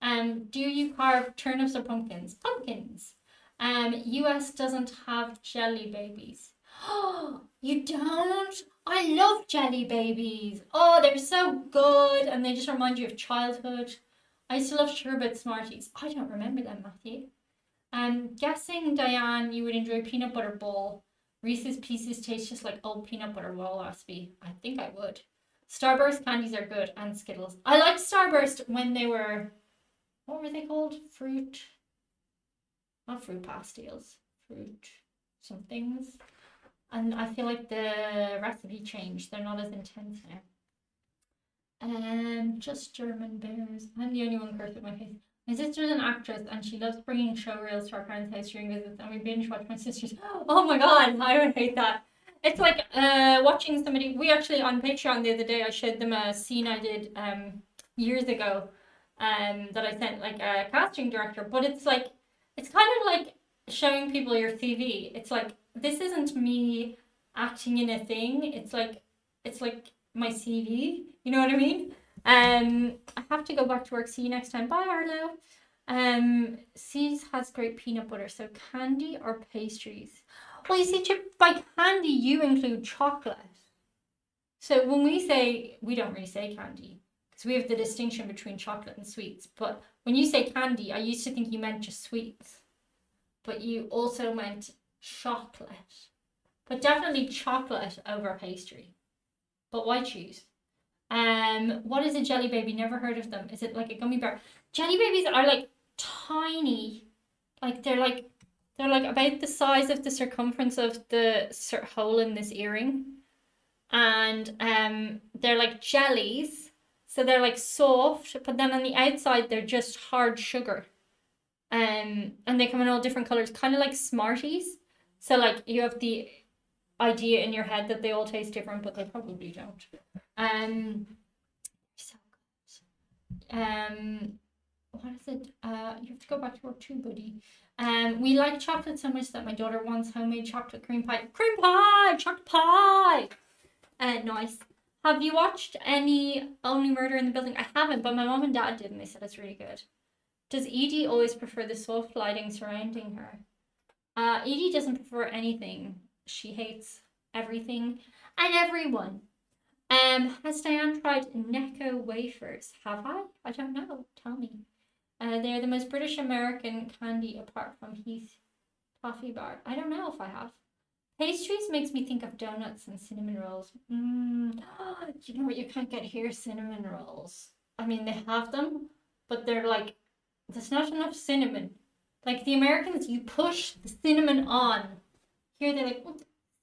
Do you carve turnips or pumpkins? Pumpkins. US doesn't have jelly babies. Oh, you don't? I love jelly babies. Oh, they're so good, and they just remind you of childhood. I used to love sherbet Smarties. I don't remember them, Matthew. Guessing, Diane, you would enjoy peanut butter ball. Reese's Pieces taste just like old peanut butter ball recipe. I think I would. Starburst candies are good, and Skittles. I liked Starburst when they were, what were they called? Not fruit pastilles. Fruit somethings. And I feel like the recipe changed. They're not as intense now. Just German bears. I'm the only one cursed with my face. My sister's an actress and she loves bringing showreels to our parents' house during visits, and we binge watch my sister's. Oh my god, I would hate that. It's like watching somebody. We actually on Patreon the other day I showed them a scene I did years ago that I sent like a casting director, but it's kind of like showing people your CV. It's like, this isn't me acting in a thing. It's like my CV. You know what I mean? I have to go back to work. See you next time. Bye, Arlo. C's has great peanut butter. So candy or pastries? Well, you see, Chip, by candy you include chocolate. So when we don't really say candy because we have the distinction between chocolate and sweets. But when you say candy, I used to think you meant just sweets, but you also meant chocolate. But definitely chocolate over pastry. But why choose? What is a jelly baby? Never heard of them. Is it like a gummy bear? Jelly babies are like tiny. Like they're like about the size of the circumference of the hole in this earring. And they're like jellies. So they're like soft, but then on the outside they're just hard sugar. And they come in all different colors, kind of like Smarties. So like you have the idea in your head that they all taste different, but they probably don't. So good. What is it? You have to go back to work too, buddy. We like chocolate so much that my daughter wants homemade chocolate cream pie. Chocolate pie. Nice. Have you watched any Only Murder in the Building? I haven't, but my mom and dad did, and they said it's really good. Does Edie always prefer the soft lighting surrounding her? Edie doesn't prefer anything. She hates everything and everyone. Has Diane tried Necco wafers? Have I? I don't know. Tell me. They're the most British American candy apart from Heath Toffee Bar. I don't know if I have. Pastries makes me think of donuts and cinnamon rolls. You know what you can't get here? Cinnamon rolls. I mean, they have them, but they're like, there's not enough cinnamon. Like the Americans, you push the cinnamon on. Here they're like, oh,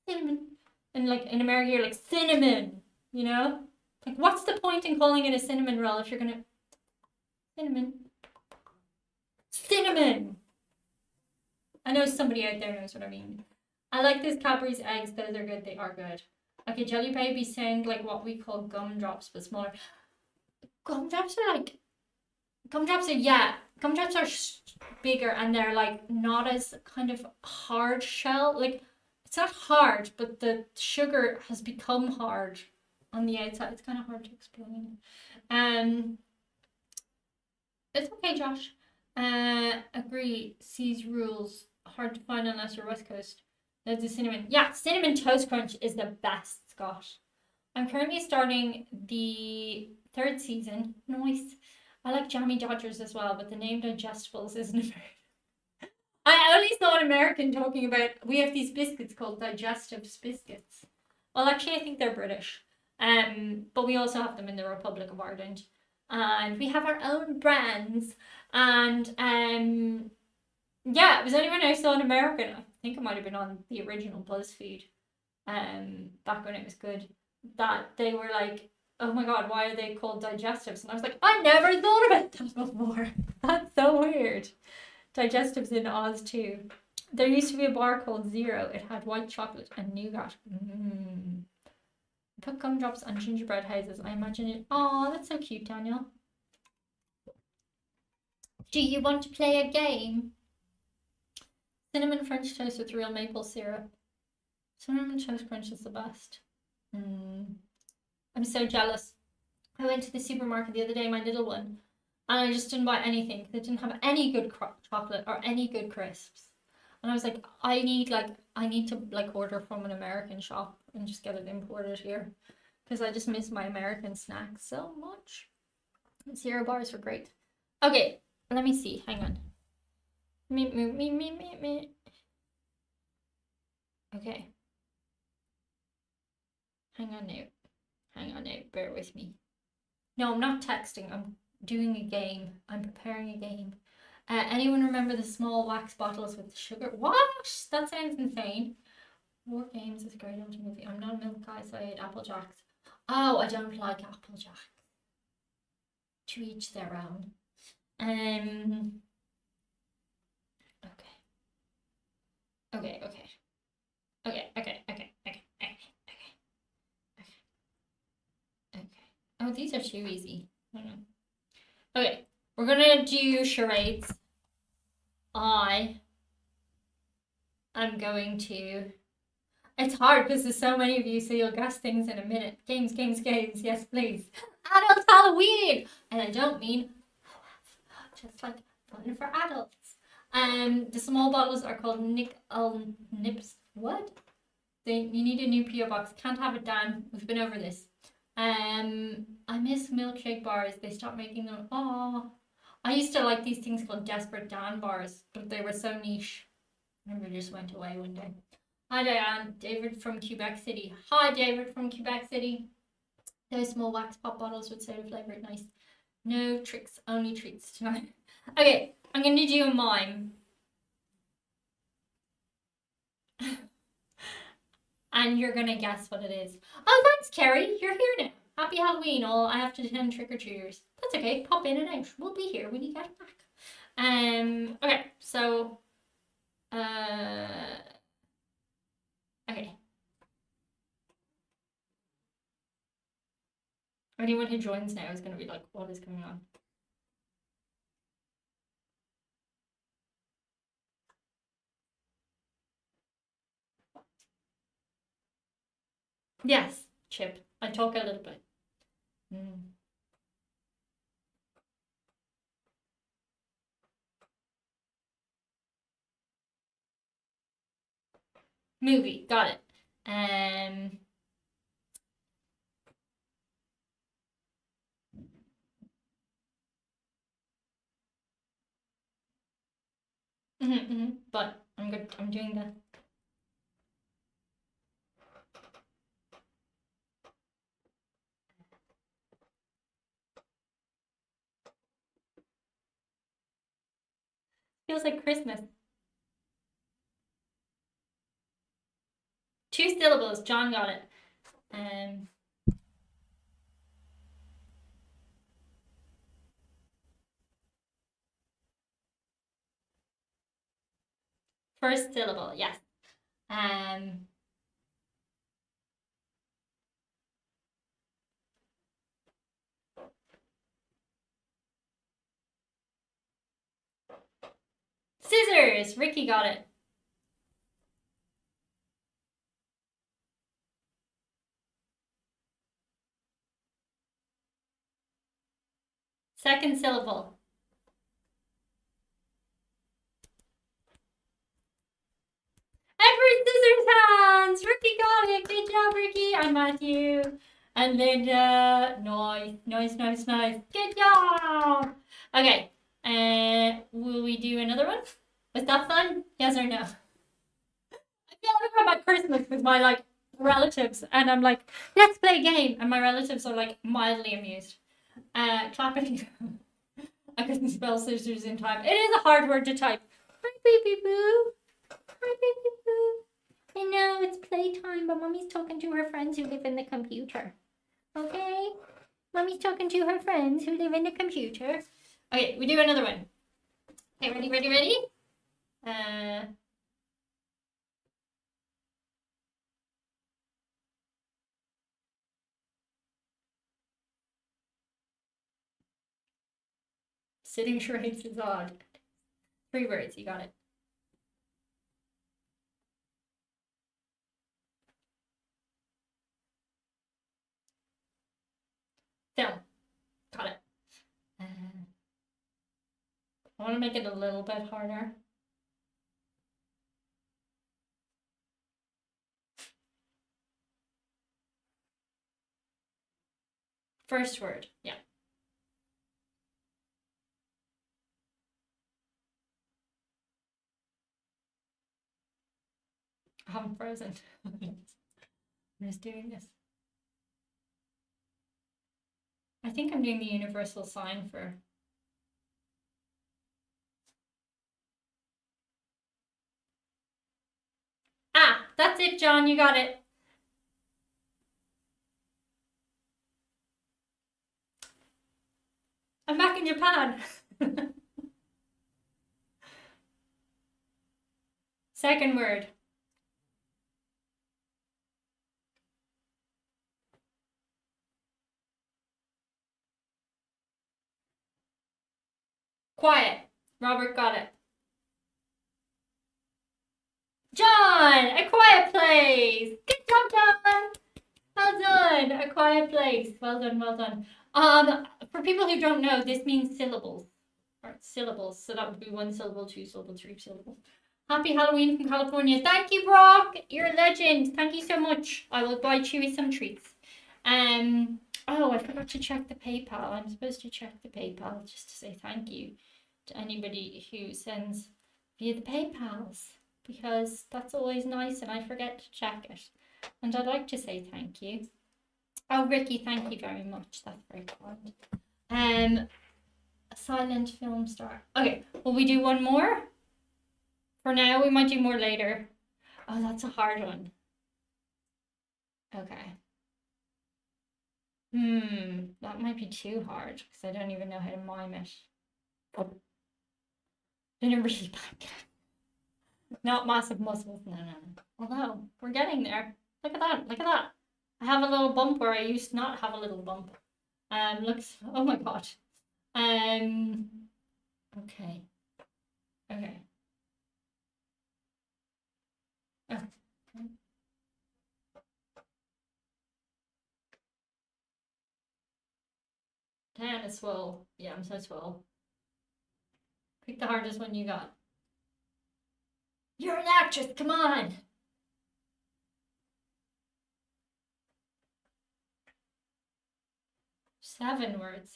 cinnamon. And like in America, you're like, cinnamon. You know? Like, what's the point in calling it a cinnamon roll if you're gonna... Cinnamon. Cinnamon! I know somebody out there knows what I mean. I like this Cadbury's eggs. Those are good. They are good. Okay, jelly babies sound like what we call gumdrops, but smaller. Gumdrops are bigger, and they're like not as kind of hard shell. Like, it's not hard, but the sugar has become hard on the outside. It's kind of hard to explain. It's okay, Josh. Agree. C's rules. Hard to find unless you're West Coast. There's the cinnamon. Yeah, Cinnamon Toast Crunch is the best, Scott. I'm currently starting the 3rd season. Nice. I like Jammy Dodgers as well, but the name Digestibles isn't American. I only saw an American talking about, we have these biscuits called Digestives biscuits. Well, actually, I think they're British. But we also have them in the Republic of Ireland. And we have our own brands. And yeah, it was only when I saw an American, I think it might have been on the original BuzzFeed, back when it was good, that they were like, oh my god, why are they called digestives? And I was like, I never thought about that before. That's so weird. Digestives in Oz too. There used to be a bar called Zero. It had white chocolate and nougat. Put gumdrops on gingerbread houses. I imagine it. Oh, that's so cute, Daniel. Do you want to play a game? Cinnamon French toast with real maple syrup. Cinnamon Toast Crunch is the best. I'm so jealous. I went to the supermarket the other day, my little one, and I just didn't buy anything because it didn't have any good chocolate or any good crisps. And I was like, I need to like order from an American shop and just get it imported here because I just miss my American snacks so much. 0 bars were great. Okay, let me see. Hang on. Me. Okay. Hang on now. Bear with me. No, I'm not texting. I'm doing a game. I'm preparing a game. Anyone remember the small wax bottles with sugar? What? That sounds insane. War Games is a great old movie. I'm not a milk guy, so I ate Apple Jacks. Oh, I don't like Apple Jacks. To each their own. Okay. Oh, these are too easy. I don't know. Okay, we're gonna do charades. I am going to. It's hard because there's so many of you, so you'll guess things in a minute. Games. Yes, please. Adult Halloween, and I don't mean just like fun for adults. The small bottles are called nips. What? You need a new PO box. Can't have it, Dan. We've been over this. I miss milkshake bars. They stopped making them. Oh, I used to like these things called Desperate Dan bars, but they were so niche. I remember just went away one day. Hi, Diane. David from Quebec City. Hi, David from Quebec City. Those small wax pop bottles with soda flavor. Nice. No tricks, only treats tonight. Okay, I'm going to do a mime. And you're going to guess what it is. Oh, thanks, Carrie. You're here now. Happy Halloween, all. I have to attend trick-or-treaters. That's okay. Pop in and out. We'll be here when you get back. Okay, so... Okay. Anyone who joins now is going to be like, what is going on? Yes, Chip. I talk a little bit. Movie. Got it. But I'm good. I'm doing that. Feels like Christmas. 2 syllables. John got it. First syllable. Yes. Scissors. Ricky got it. Second syllable. Edward Scissorhands! Ricky got it! Good job, Ricky! I'm Matthew. And Linda. Nice. Good job! Okay. Will we do another one? Was that fun? Yes or no? I feel like I'm at Christmas with my like relatives and I'm like, let's play a game. And my relatives are like mildly amused. Clapping. I couldn't spell scissors in time. It is a hard word to type. Hi, baby boo. Hi, baby boo. I know it's playtime, but Mommy's talking to her friends who live in the computer. Okay? Mommy's talking to her friends who live in the computer. Okay, we do another one. Okay, ready? Sitting charades is odd. 3 words, you got it. Film. Got it. I want to make it a little bit harder. First word, yeah. I'm frozen. I'm just doing this. I think I'm doing the universal sign for. Ah, that's it, John. You got it. I'm back in Japan. Second word. Quiet. Robert got it. John, A Quiet Place. Good job, John. Well done. A Quiet Place. Well done, well done. For people who don't know, this means syllables. Or syllables. So that would be 1 syllable, 2 syllable, 3 syllable. Happy Halloween from California. Thank you, Brock. You're a legend. Thank you so much. I will buy Chewy some treats. Oh, I forgot to check the PayPal. I'm supposed to check the PayPal just to say thank you to anybody who sends via the PayPals, because that's always nice and I forget to check it. And I'd like to say thank you. Oh, Ricky, thank you very much. That's very kind. A silent film star. Okay, will we do one more? For now, we might do more later. Oh, that's a hard one. Okay. That might be too hard because I don't even know how to mime it. In a really bad guy. Not massive muscles. No. Although, we're getting there. Look at that. Look at that. I have a little bump where I used to not have a little bump. Looks. Oh my god. Okay. Okay. Oh. Damn, it's swole. Yeah, I'm so swole. Pick the hardest one you got. You're an actress, come on! Seven words.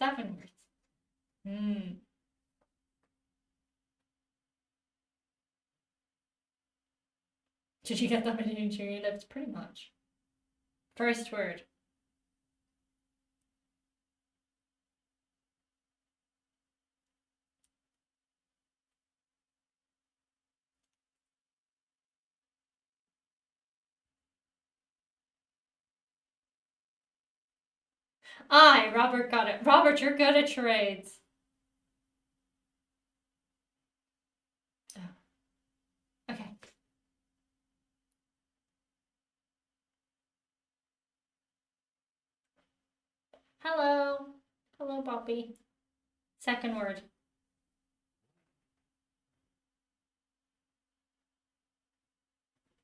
Did you get that many into your lips? Pretty much. First word. Robert got it. Robert, you're good at charades. Oh. Okay. Hello. Hello, Bobby. Second word.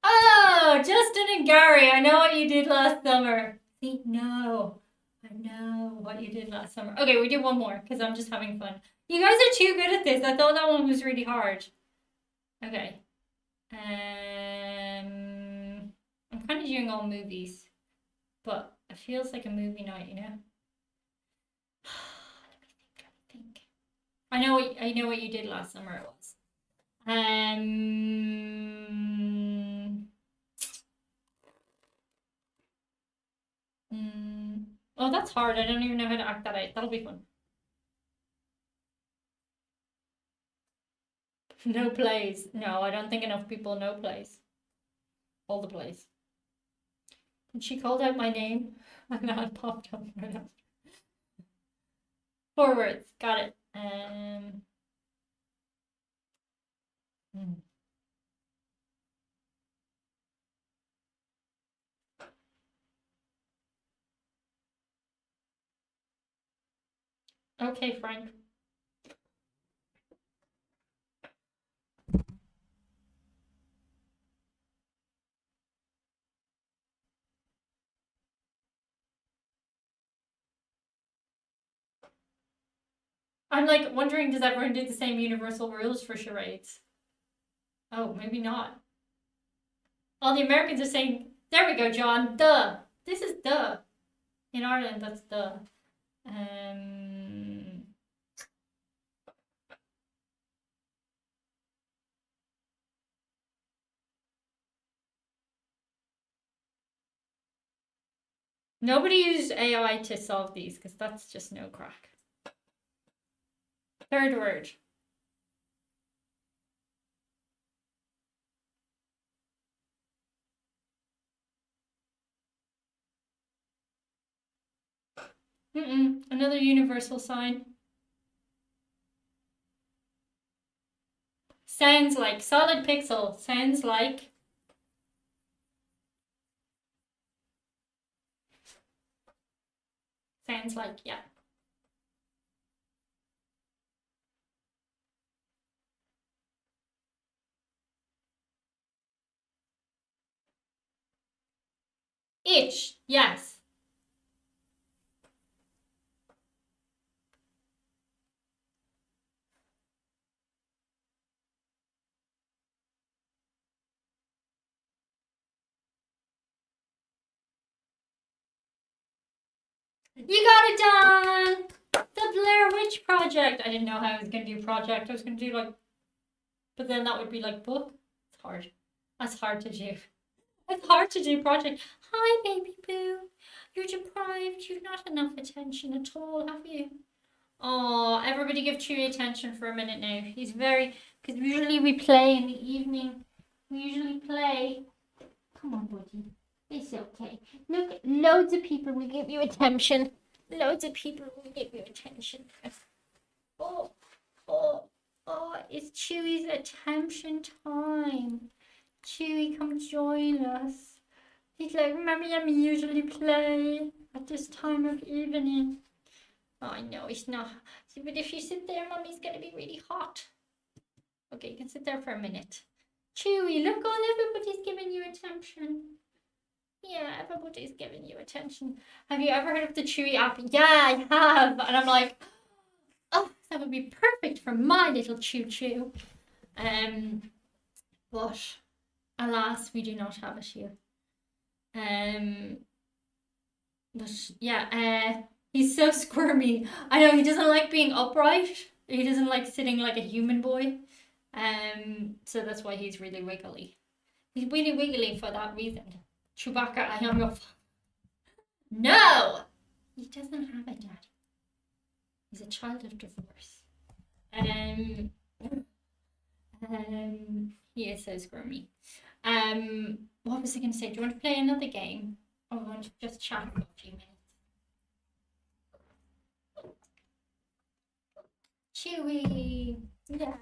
Oh, Justin and Gary. I know what you did last summer. See, no. I know what you did last summer. Okay, we do one more because I'm just having fun. You guys are too good at this. I thought that one was really hard. Okay. I'm kind of doing all movies, but it feels like a movie night, you know? Let me think. I know what you did last summer. It was. Oh, that's hard. I don't even know how to act that out. That'll be fun. No plays. No, I don't think enough people know plays. All the plays. And she called out my name, and that popped up right after. 4 words. Got it. Okay, Frank. I'm like wondering, does everyone do the same universal rules for charades? Oh, maybe not. All the Americans are saying, there we go, John, duh. This is duh. In Ireland, that's duh. Nobody used AI to solve these because that's just no crack. Third word. Another universal sign. Sounds like. Solid pixel. Sounds like. Sounds like, yeah. Itch. Yes. You got it done! The Blair Witch Project. I didn't know how I was going to do project. I was going to do like, but then that would be like book. It's hard. That's hard to do. It's hard to do project. Hi, baby boo. You're deprived. You've not enough attention at all, have you? Oh, everybody give Chewy attention for a minute now. He's very, because usually we play in the evening. We usually play. Come on, buddy. It's okay. Look, loads of people will give you attention. Loads of people will give you attention. Oh, oh, oh, it's Chewy's attention time. Chewy, come join us. He's like, Mommy, I usually play at this time of evening. Oh, I know, it's not. But if you sit there, Mommy's going to be really hot. Okay, you can sit there for a minute. Chewy, look, all everybody's giving you attention. Yeah, everybody's giving you attention. Have you ever heard of the Chewy app? Yeah, I have. And I'm like, oh, that would be perfect for my little choo-choo. But alas, we do not have it here. But yeah, he's so squirmy. I know he doesn't like being upright. He doesn't like sitting like a human boy. So that's why he's really wiggly. He's really wiggly for that reason. Chewbacca, I am your father. No! He doesn't have a daddy. He's a child of divorce. He is so squirmy. What was I going to say? Do you want to play another game? Or do you want to just chat for a few minutes? Chewy! Yeah.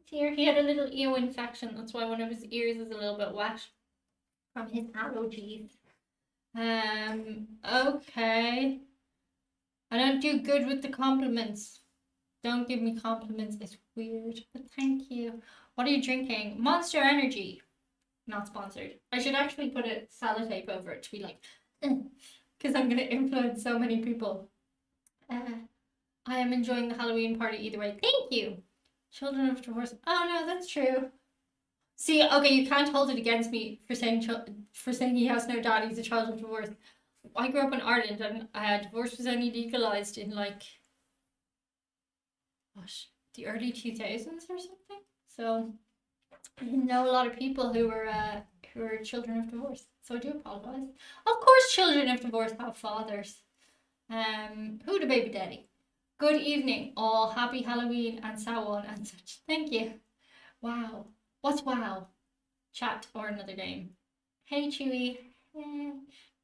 Here, he had a little ear infection. That's why one of his ears is a little bit wet from his allergies. Okay. I don't do good with the compliments. Don't give me compliments. It's weird. But thank you. What are you drinking? Monster Energy. Not sponsored. I should actually put a sellotape over it to be like, because I'm going to influence so many people. I am enjoying the Halloween party either way. Thank you. Children of divorce. Oh no, that's true. See, okay, you can't hold it against me for saying he has no dad. He's a child of divorce. I grew up in Ireland, and divorce was only legalized in like what, the early 2000s or something. So I didn't know a lot of people who were children of divorce. So I do apologize. Of course, children of divorce have fathers. Who the baby daddy? Good evening, all. Happy Halloween and so on and such. Thank you. Wow. What's wow? Chat or another game. Hey, Chewy.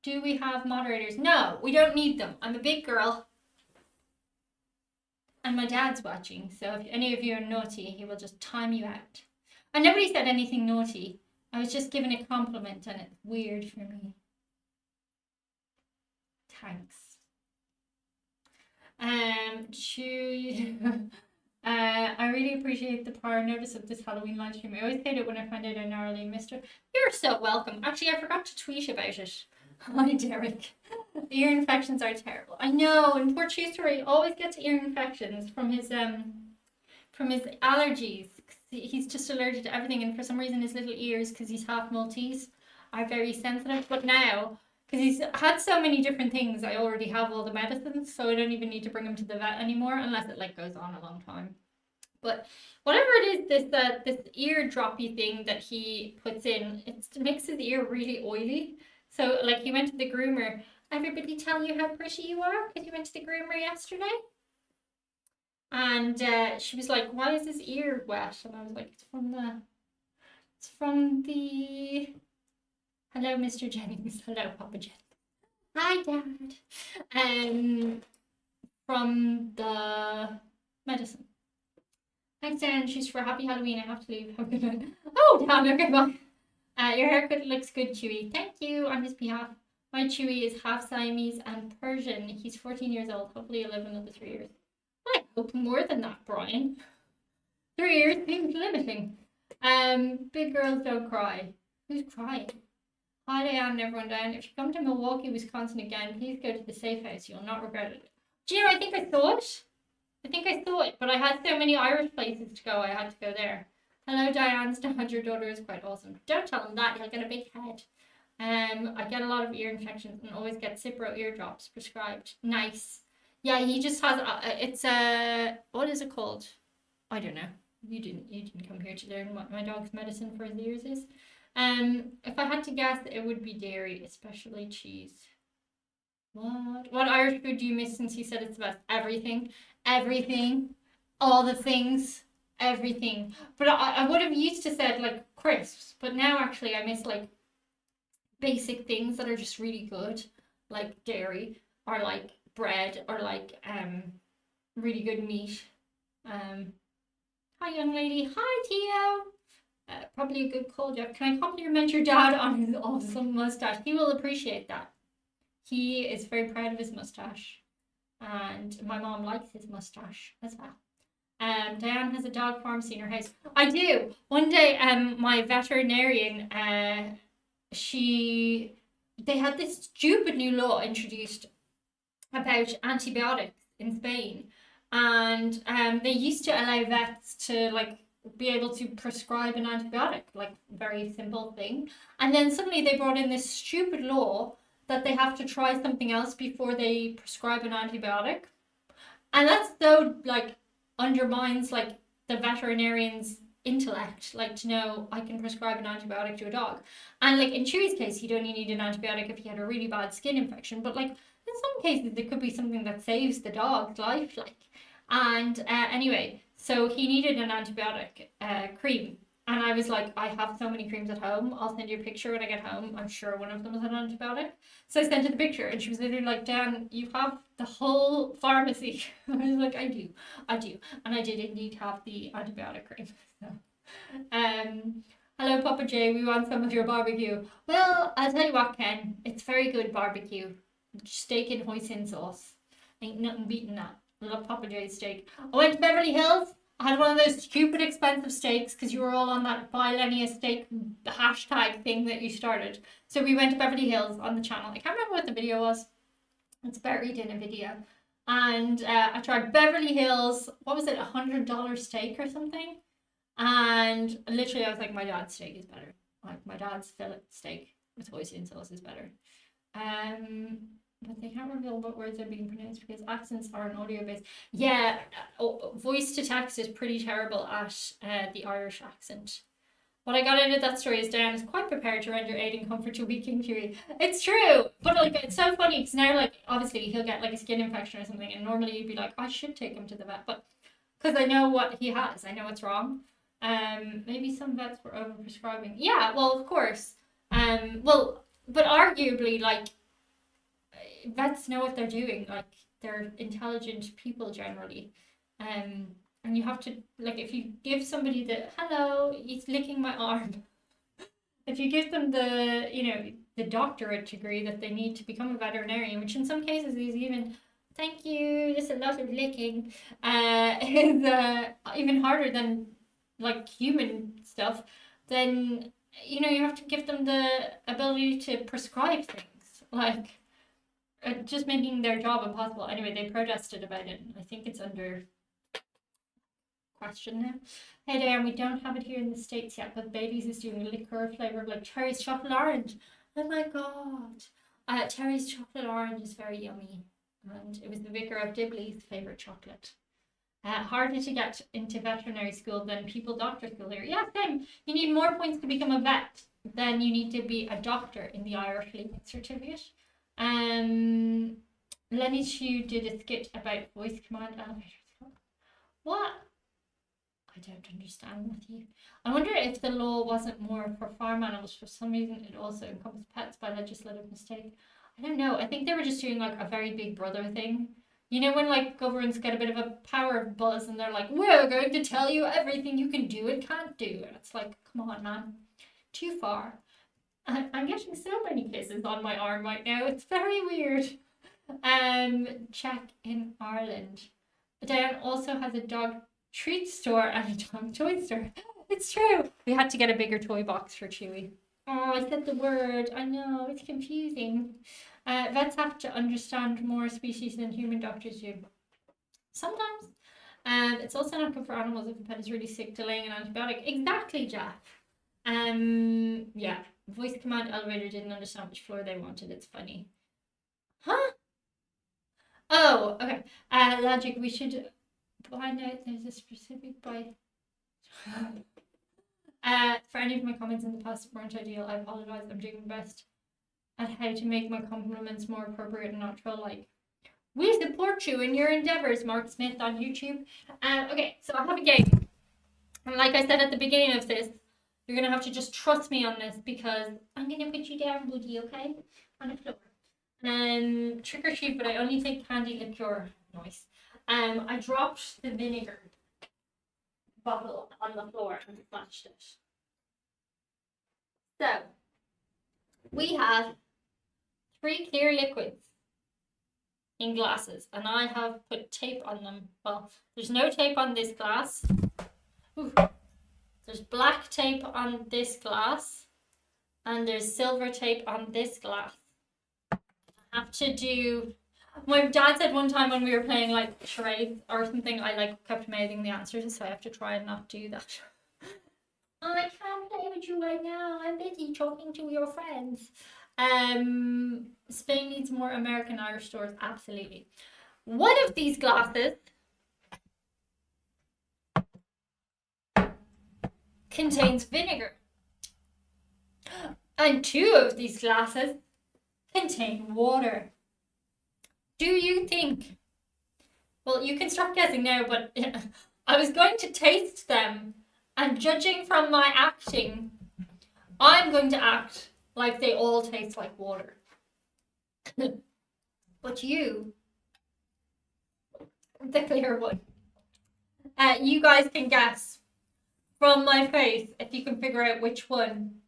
Do we have moderators? No, we don't need them. I'm a big girl. And my dad's watching, so if any of you are naughty, he will just time you out. And nobody said anything naughty. I was just giving a compliment and it's weird for me. Thanks. I really appreciate the prior notice of this Halloween live stream. I always hate it when I find out I narrowly missed it. You're so welcome. Actually, I forgot to tweet about it. Hi, Derek. Ear infections are terrible. I know, and poor True Story always gets ear infections from his allergies. He's just allergic to everything, and for some reason his little ears, because he's half Maltese, are very sensitive. But now, because he's had so many different things, I already have all the medicines, so I don't even need to bring him to the vet anymore, unless it like goes on a long time. But whatever it is, this ear droppy thing that he puts in, it makes his ear really oily. So like he went to the groomer. Everybody tell you how pretty you are because you went to the groomer yesterday. And she was like, "Why is his ear wet?" And I was like, it's from the. Hello, Mr. Jennings. Hello, Papa Jennings. Hi, Dad. From the medicine. Thanks, Dan. She's for Happy Halloween. I have to leave. Oh, Dan. Okay, bye. Your haircut looks good, Chewy. Thank you on his behalf. My Chewy is half Siamese and Persian. He's 14 years old. Hopefully he'll live another 3 years. I hope more than that, Brian. 3 years seems limiting. Big girls don't cry. Who's crying? Hi, Diane and everyone down. If you come to Milwaukee, Wisconsin again, please go to the safe house. You'll not regret it. Do you know, I think I saw it, but I had so many Irish places to go, I had to go there. Hello, Diane's dad. Your daughter is quite awesome. Don't tell him that. He'll get a big head. I get a lot of ear infections and always get Cipro ear drops prescribed. Nice. Yeah, he just has it's what is it called? I don't know. You didn't come here to learn what my dog's medicine for his ears is. If I had to guess, it would be dairy, especially cheese. What Irish food do you miss since you said it's the best? Everything, all the things, everything. But I would have used to said like crisps, but now actually I miss like basic things that are just really good, like dairy or like bread or like really good meat. Hi, young lady. Hi, Theo. Probably a good call, Jeff. Can I compliment your dad on his awesome mustache? He will appreciate that. He is very proud of his mustache, and my mom likes his mustache as well. Diane has a dog pharmacy in her house. I do. One day, my veterinarian, they had this stupid new law introduced about antibiotics in Spain, and they used to allow vets to like be able to prescribe an antibiotic, like very simple thing, and then suddenly they brought in this stupid law that they have to try something else before they prescribe an antibiotic, and that's so like undermines like the veterinarian's intellect, like to know I can prescribe an antibiotic to a dog. And like in Chewy's case, he'd only need an antibiotic if he had a really bad skin infection, but like in some cases it could be something that saves the dog's life, like. And anyway, so he needed an antibiotic cream, and I was like, I have so many creams at home, I'll send you a picture when I get home, I'm sure one of them is an antibiotic. So I sent her the picture, and she was literally like, Dan, you have the whole pharmacy. I was like, I do, and I did indeed have the antibiotic cream. So hello, Papa J, we want some of your barbecue. Well, I'll tell you what, Ken, it's very good barbecue. Steak and hoisin sauce, ain't nothing beating that. I love Papa J's steak. I went to Beverly Hills. I had one of those stupid expensive steaks because you were all on that buy Lenny a steak hashtag thing that you started. So we went to Beverly Hills on the channel. I can't remember what the video was. It's buried in a video. And I tried Beverly Hills, what was it, $100 steak or something? And literally I was like, my dad's steak is better. Like my dad's fillet steak with hoisin sauce is better. But they can't reveal what words are being pronounced because accents are an audio base. Yeah, voice to text is pretty terrible at the Irish accent. What I got out of that story is Diane is quite prepared to render aid and comfort to weak Chewy. It's true, but like it's so funny because now like obviously he'll get like a skin infection or something, and normally you'd be like, I should take him to the vet, but because I know what he has, I know what's wrong. Maybe some vets were over prescribing. Yeah, well of course. But arguably like. Vets know what they're doing, like they're intelligent people generally, and you have to like if you give somebody the hello, he's licking my arm, if you give them the doctorate degree that they need to become a veterinarian, which in some cases is even thank you, there's a lot of licking, is even harder than like human stuff, then you have to give them the ability to prescribe things like just making their job impossible. Anyway, they protested about it. I think it's under question now. Hey Diane, we don't have it here in the States yet, but Bailey's is doing a liqueur flavor of like Terry's chocolate orange. Oh my god. Terry's chocolate orange is very yummy. And it was the Vicar of Dibley's favourite chocolate. Harder to get into veterinary school than people doctor school here. Yeah, same. You need more points to become a vet than you need to be a doctor in the Irish Leaving Certificate. Lenny Chu did a skit about voice command elevators. What? I don't understand with you. I wonder if the law wasn't more for farm animals. For some reason, it also encompassed pets by legislative mistake. I don't know. I think they were just doing like a very big brother thing. You know when like governments get a bit of a power of buzz and they're like, we're going to tell you everything you can do and can't do. And it's like, come on, man. Too far. I'm getting so many kisses on my arm right now. It's very weird. Check in Ireland. Diane also has a dog treat store and a dog toy store. It's true. We had to get a bigger toy box for Chewy. Oh, I said the word. I know, it's confusing. Vets have to understand more species than human doctors do. Sometimes. It's also not good for animals if a pet is really sick, delaying an antibiotic. Exactly, Jeff. Yeah. Voice command elevator didn't understand which floor they wanted. It's funny. Huh? Oh, okay. Logic, we should find out there's a specific by... for any of my comments in the past weren't ideal, I apologize. I'm doing my best at how to make my compliments more appropriate and not troll-like. We support you in your endeavors, Mark Smith on YouTube. Okay, so I have a game. And like I said at the beginning of this, you're going to have to just trust me on this because I'm going to put you down, buddy, okay? On the floor. Trick or treat, but I only take candy liqueur. Nice. I dropped the vinegar bottle on the floor and smashed it. So, we have 3 clear liquids in glasses, and I have put tape on them. Well, there's no tape on this glass. Ooh. There's black tape on this glass, and there's silver tape on this glass. I have to do... My dad said one time when we were playing like charades or something, I like kept mouthing the answers, so I have to try and not do that. I can't play with you right now. I'm busy talking to your friends. Spain needs more American Irish stores. Absolutely. One of these glasses contains vinegar. And 2 of these glasses contain water. Do you think? Well, you can start guessing now, but I was going to taste them, and judging from my acting, I'm going to act like they all taste like water. But you, the clear one, you guys can guess from my face if you can figure out which one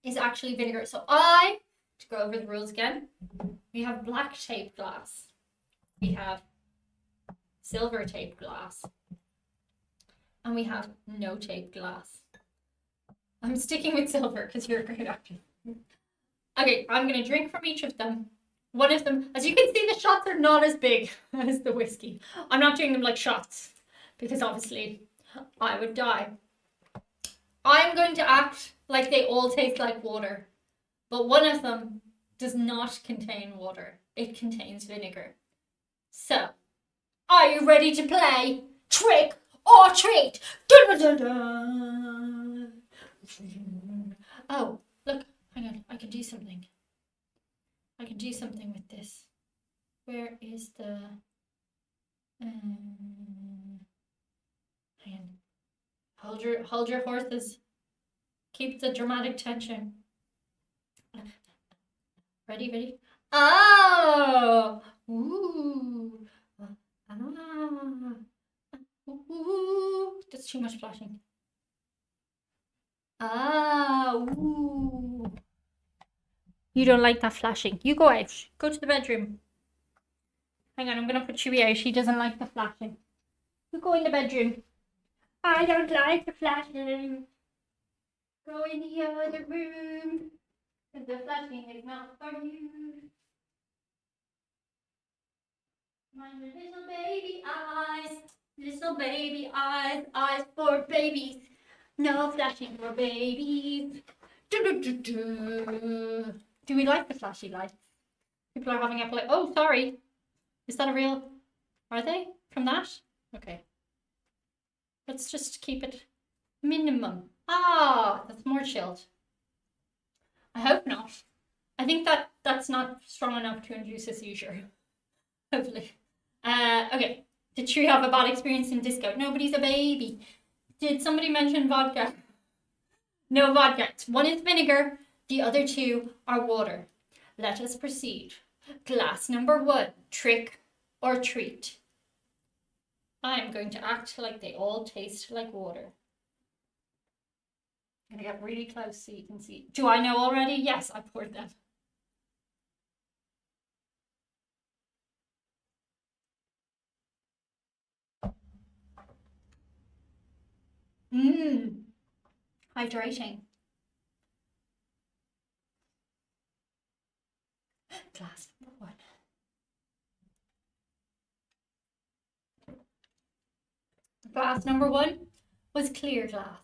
is actually vinegar. So to go over the rules again, we have black tape glass. We have silver tape glass. And we have no tape glass. I'm sticking with silver because you're a great actor. Okay, I'm going to drink from each of them. One of them, as you can see, the shots are not as big as the whiskey. I'm not doing them like shots because obviously I would die. I'm going to act like they all taste like water. But one of them does not contain water. It contains vinegar. So, are you ready to play trick or treat? Dun, dun, dun, dun. Oh, look, hang on. I can do something. I can do something with this. Where is the... hang on. Hold your horses. Keep the dramatic tension. Ready? Oh! Ooh! Ooh! That's too much flashing. Ooh! You don't like that flashing. You go out. Go to the bedroom. Hang on, I'm gonna put Chewy out. She doesn't like the flashing. You go in the bedroom. I don't like the flashing. Go in the other room. Because the flashing is not for you. My little baby eyes. Little baby eyes. Eyes for babies. No flashing for babies. Do we like the flashy lights? People are having a play. Oh, sorry. Is that a real? Are they from that? Okay. Let's just keep it minimum. Ah, that's more chilled. I hope not. I think that's not strong enough to induce a seizure. Hopefully. Okay. Did you have a bad experience in disco? Nobody's a baby. Did somebody mention vodka? No vodka. One is vinegar. The other two are water. Let us proceed. Glass number 1. Trick or treat. I'm going to act like they all taste like water. I'm going to get really close so you can see. Do I know already? Yes, I poured them. Hydrating. Glass number 1. Glass number 1 was clear glass.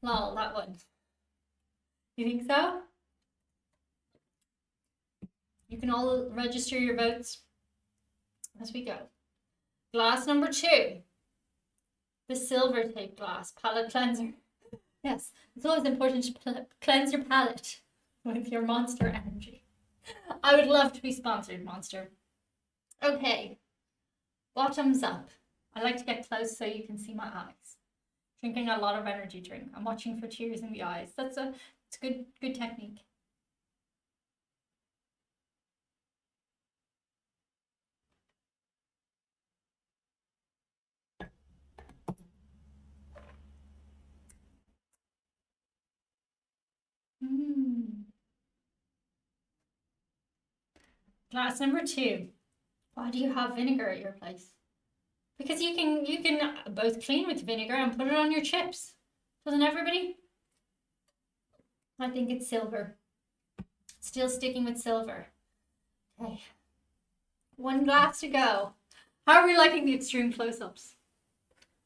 Lol, that one. You think so? You can all register your votes as we go. Glass number 2. The silver tape glass palette cleanser. Yes, it's always important to cleanse your palette with your Monster energy. I would love to be sponsored, Monster. Okay, bottoms up. I like to get close so you can see my eyes. Drinking a lot of energy drink. I'm watching for tears in the eyes. It's a good technique. Glass number 2. Why do you have vinegar at your place? Because you can both clean with vinegar and put it on your chips. Doesn't everybody? I think it's silver. Still sticking with silver. Okay. 1 glass to go. How are we liking the extreme close-ups?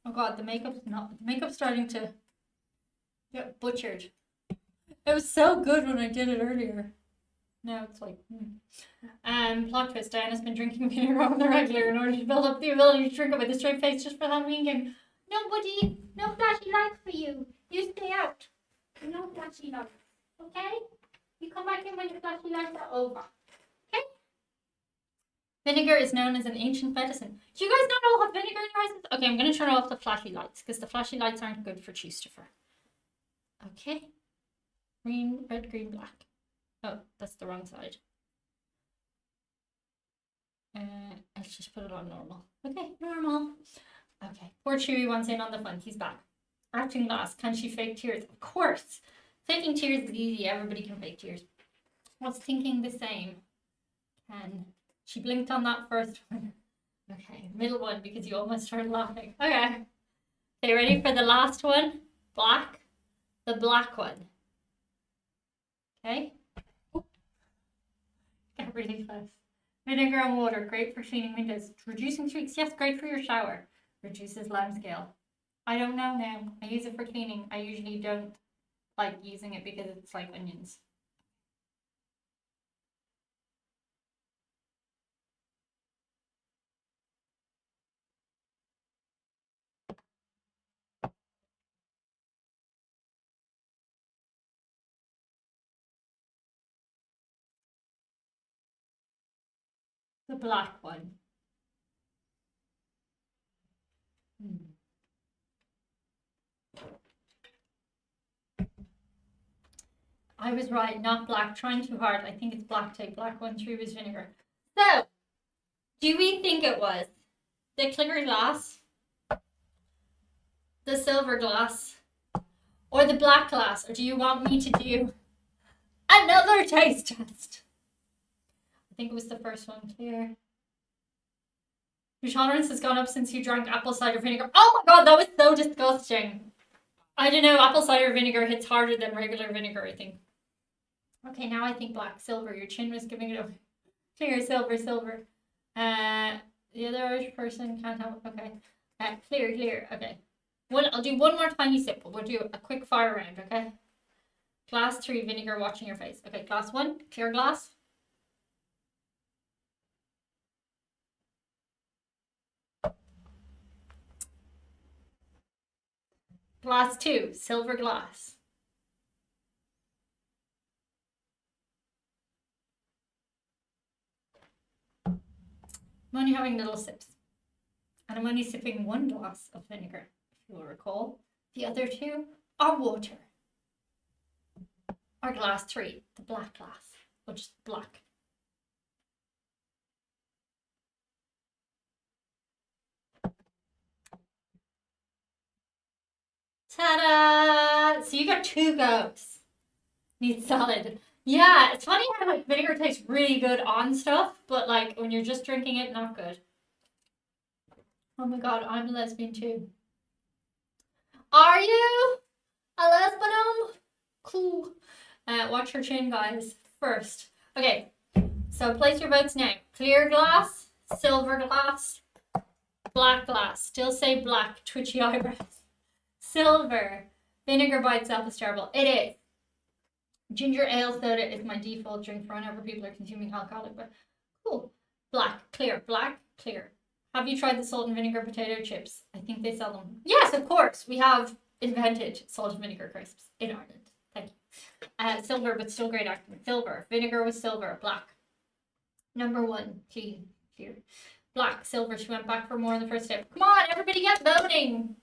Oh god, the makeup's starting to get butchered. It was so good when I did it earlier. Now it's like, plot twist, Diana's been drinking vinegar on the regular in order to build up the ability to drink it with a straight face just for the Halloween game. Nobody, no flashy lights for you. You stay out. No flashy lights, okay? You come back in when the flashy lights are over, okay? Vinegar is known as an ancient medicine. Do you guys not all have vinegar in your eyes? Okay, I'm going to turn off the flashy lights because the flashy lights aren't good for Christopher. Okay. Green, red, green, black. Oh, that's the wrong side. Let's just put it on normal. Okay, normal. Okay, poor Chewy wants in on the fun. He's back. Acting glass. Can she fake tears? Of course. Faking tears is easy. Everybody can fake tears. Was thinking the same. Can. She blinked on that first one. Okay, middle one because you almost started laughing. Okay. Okay, ready for the last one? Black. The black one. Okay. Get really close. Vinegar and water, great for cleaning windows. Reducing streaks, yes, great for your shower. Reduces lime scale. I don't know now. I use it for cleaning. I usually don't like using it because it's like onions. The black one. I was right, not black. Trying too hard. I think it's black tape. Black 1, 3 was vinegar. So, do we think it was the clear glass, the silver glass, or the black glass? Or do you want me to do another taste test? I think it was the first one, clear. Your tolerance has gone up since you drank apple cider vinegar. Oh my god, that was so disgusting. I don't know, apple cider vinegar hits harder than regular vinegar, I think. Okay, now I think black. Silver, your chin was giving it away. Clear, silver, silver. The other Irish person can't have. Okay. Clear, clear. Okay. I'll do one more tiny sip. We'll do a quick fire round. Okay. Glass 3, vinegar, watching your face. Okay. Glass 1, clear glass. Glass 2, silver glass. I'm only having little sips. And I'm only sipping 1 glass of vinegar, if you will recall. The other 2 are water. Or glass 3, the black glass, which is black. Ta-da! So you got 2 goes. Needs solid. Yeah, it's funny how like vinegar tastes really good on stuff, but like when you're just drinking it, not good. Oh my god, I'm a lesbian too. Are you a lesbian? Cool. Watch your chin, guys. First. Okay, so place your votes now. Clear glass, silver glass, black glass. Still say black, twitchy eyebrows. Silver. Vinegar by itself is terrible. It is. Ginger ale soda is my default drink for whenever people are consuming alcoholic, but cool. Black, clear, black, clear. Have you tried the salt and vinegar potato chips? I think they sell them. Yes, of course. We have invented salt and vinegar crisps in Ireland. Thank you. Silver, but still great acting. Silver. Vinegar was silver. Black. Number 1, clean, clear. Black, silver. She went back for more in the first step. Come on, everybody get voting.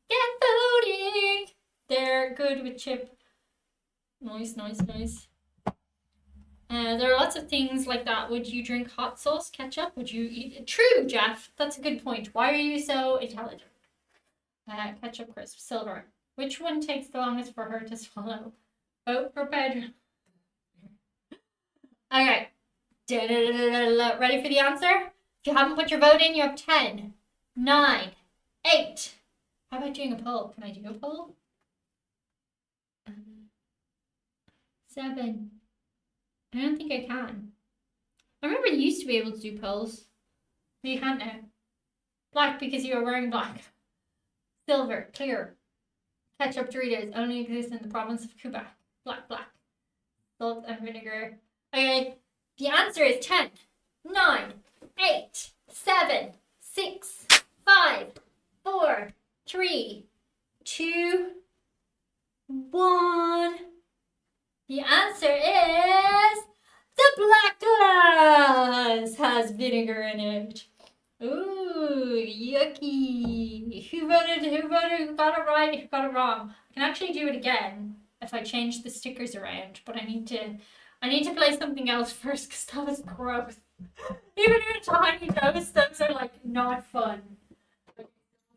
Get voting. They're good with chip. Nice, nice, nice. There are lots of things like that. Would you drink hot sauce, ketchup? Would you eat it? True, Jeff. That's a good point. Why are you so intelligent? Ketchup crisp, silver. Which one takes the longest for her to swallow? Vote for Pedro. Okay. Ready for the answer? If you haven't put your vote in, you have 10, 9, 8. How about doing a poll? Can I do a poll? 7. I don't think I can. I remember you used to be able to do polls, but you can't now. Black because you are wearing black. Silver, clear. Ketchup Doritos only exist in the province of Quebec. Black, black. Salt and vinegar. Okay, the answer is 10, 9, 8, 7, 6, 5, 4, 3, 2, 1. The answer is the black glass has vinegar in it. Ooh, yucky. Who voted? Who got it right? Who got it wrong? I can actually do it again if I change the stickers around, but I need to play something else first because that was gross. Even in a tiny dose, those are like not fun.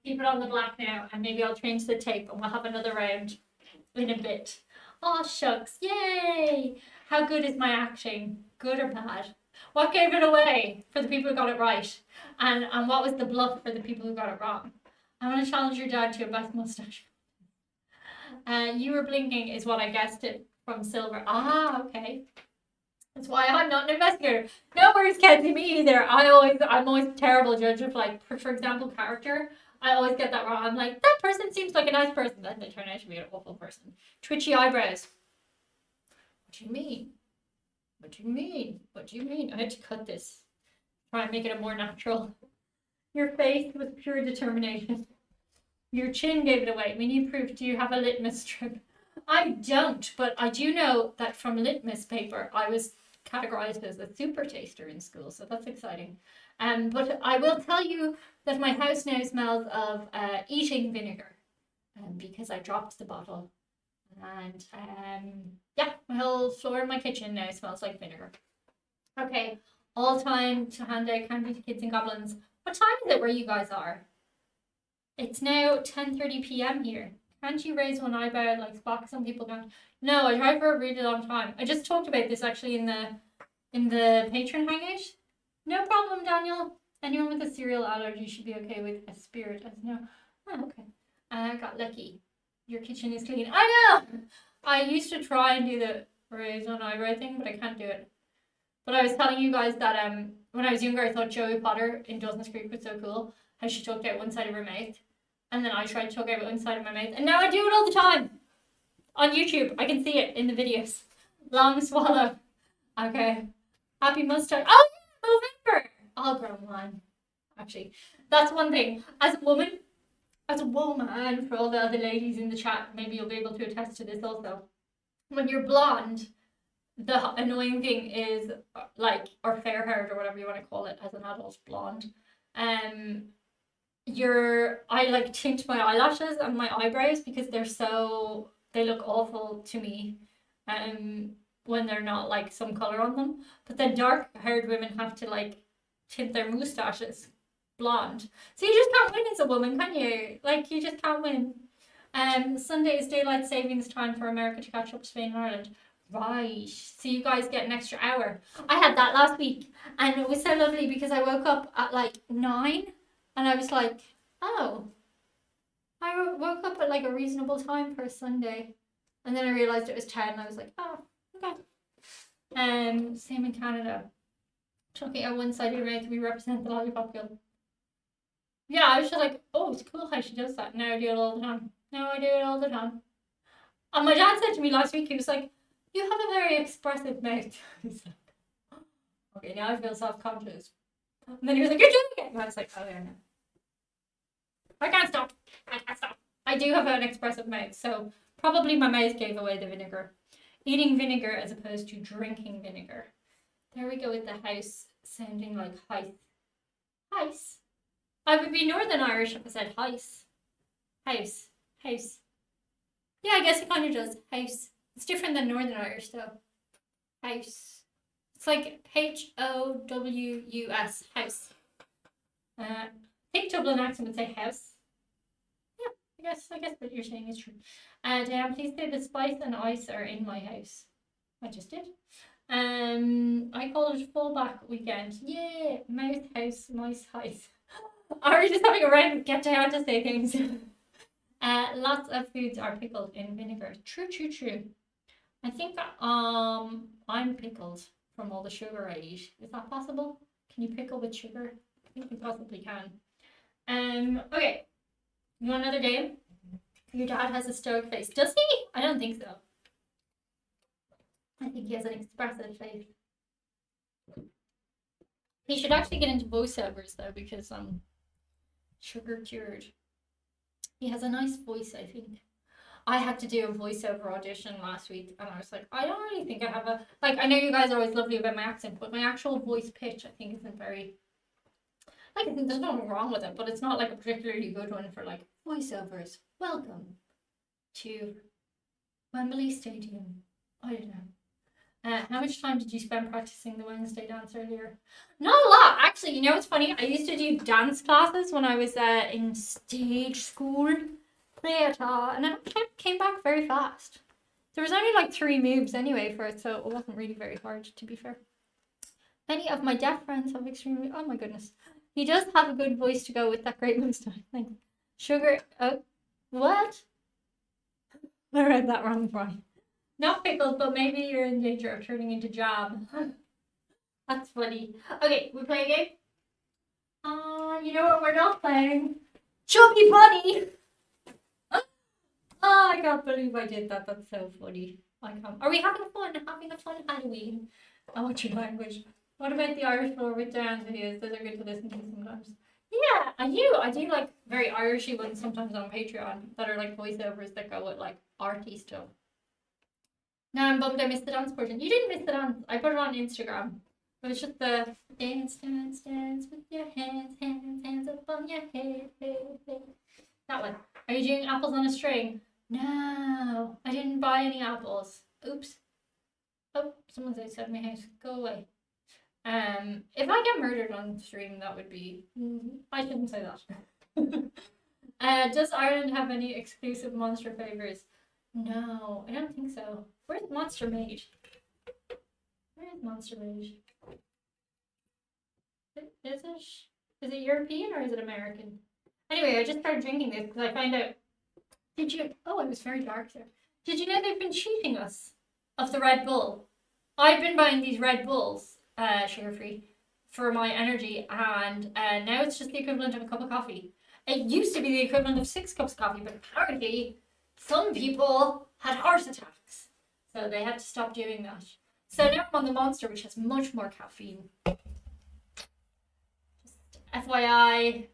Keep it on the black now, and maybe I'll change the tape and we'll have another round in a bit. Oh, shucks. Yay! How good is my acting? Good or bad? What gave it away for the people who got it right? And what was the bluff for the people who got it wrong? I want to challenge your dad to a best mustache. You were blinking is what I guessed it from silver. Ah, okay. That's why I'm not an investigator. No worries, Kenzie, me either. I'm always a terrible judge of, like, for example, character. I always get that wrong. I'm like, that person seems like a nice person. Then they turn out to be an awful person. Twitchy eyebrows. What do you mean? What do you mean? What do you mean? I had to cut this. Try and make it a more natural. Your face was pure determination. Your chin gave it away. When you proved, do you have a litmus strip? I don't, but I do know that from litmus paper, I was categorized as a super taster in school, so that's exciting. But I will tell you that my house now smells of eating vinegar, because I dropped the bottle, and yeah, my whole floor in my kitchen now smells like vinegar. Okay, all time to hand out candy to kids and goblins. What time is it where you guys are? It's now 10:30 p.m. here. Can't you raise one eyebrow like Spock? Some people can't. No, I tried for a really long time. I just talked about this actually in the patron hangout. No problem, Daniel. Anyone with a cereal allergy should be okay with a spirit. As no. Oh, okay. I got lucky. Your kitchen is clean. I know. I used to try and do the raise one eyebrow thing, but I can't do it. But I was telling you guys that when I was younger, I thought Joey Potter in Dawson's Creek was so cool. How she choked out one side of her mouth, and then I tried to choke out one side of my mouth, and now I do it all the time on YouTube. I can see it in the videos. Long swallow. Okay. Happy mustache. Oh yeah, November. I'll grow mine. Actually, that's one thing. As a woman, for all the other ladies in the chat, maybe you'll be able to attest to this also. When you're blonde, the annoying thing is like, or fair haired or whatever you want to call it as an adult blonde, I like tint my eyelashes and my eyebrows because they look awful to me when they're not like some color on them. But then dark haired women have to like tint their moustaches blonde, so you just can't win as a woman, can you? Like, you just can't win. Sunday is daylight savings time for America to catch up to Spain and Ireland. Right, so you guys get an extra hour. I had that last week and it was so lovely because I woke up at like 9 and I was like, oh, I woke up at like a reasonable time for a Sunday, and then I realized it was 10 and I was like, oh, okay. Same in Canada. Talking out one side of your mouth, we represent the lollipop girl. Yeah, I was just like, oh, it's cool how she does that. Now I do it all the time. And my dad said to me last week, he was like, you have a very expressive mouth. He's like, okay, now I feel self-conscious. And then he was like, you're doing it. And I was like, oh yeah, no. I can't stop. I do have an expressive mouth, so probably my mouth gave away the vinegar. Eating vinegar as opposed to drinking vinegar. There we go with the house sounding like heis. Heis. I would be Northern Irish if I said heis. House. Yeah, I guess it kind of does. House. It's different than Northern Irish though. House. It's like H-O-W-U-S. House. I think Dublin accent would say house. Yeah, I guess what you're saying is true. And please say the spice and ice are in my house. I just did. I call it fullback weekend. Yeah, mouse house, mice house. Are we just having a round get down to say things? Lots of foods are pickled in vinegar. True. I think I'm pickled from all the sugar I eat. Is that possible? Can you pickle with sugar? I think you possibly can. Okay. You want another game? Your dad has a stoic face. Does he? I don't think so. I think he has an expressive face. He should actually get into voiceovers though, because sugar cured. He has a nice voice, I think. I had to do a voiceover audition last week and I was like, I don't really think I have a, like, I know you guys are always lovely about my accent, but my actual voice pitch I think isn't very, like, there's nothing wrong with it, but it's not like a particularly good one for like voiceovers. Welcome to Wembley Stadium. I don't know. How much time did you spend practicing the Wednesday dance earlier? Not a lot, actually. You know what's funny? I used to do dance classes when I was in stage school, theatre, and then I came back very fast. There was only like 3 moves anyway for it, so it wasn't really very hard, to be fair. Many of my deaf friends have extremely... Oh my goodness. He does have a good voice to go with that great mustache. Thanks. Sugar... Oh, what? I read that wrong, Brian. Not pickled, but maybe you're in danger of turning into jam. That's funny. Okay, we play a game? You know what we're not playing? Chubby Bunny! Oh, I can't believe I did that. That's so funny. I can't. Are we having fun? Having a fun Halloween? I want your language. What about the Irish Floor with Diane's videos? Those are good to listen to sometimes. Yeah, I do like very Irishy ones sometimes on Patreon that are like voiceovers that go with like arty stuff. Now I'm bummed I missed the dance portion. You didn't miss the dance. I put it on Instagram. It was just the dance, dance, dance with your hands, hands, hands up on your head, head, head. That one. Are you doing apples on a string? No, I didn't buy any apples. Oops. Oh, someone's outside my house. Go away. If I get murdered on stream, that would be... I shouldn't say that. Does Ireland have any exclusive monster flavors? No, I don't think so. Where's Monster made? Where is Monster made? Is it European or is it American? Anyway, I just started drinking this because I found out... Did you... Oh, it was very dark there. Did you know they've been cheating us of the Red Bull? I've been buying these Red Bulls sugar-free, for my energy, and now it's just the equivalent of a cup of coffee. It used to be the equivalent of 6 cups of coffee, but apparently some people had heart attacks, so they had to stop doing that. So now I'm on the Monster, which has much more caffeine. Just FYI,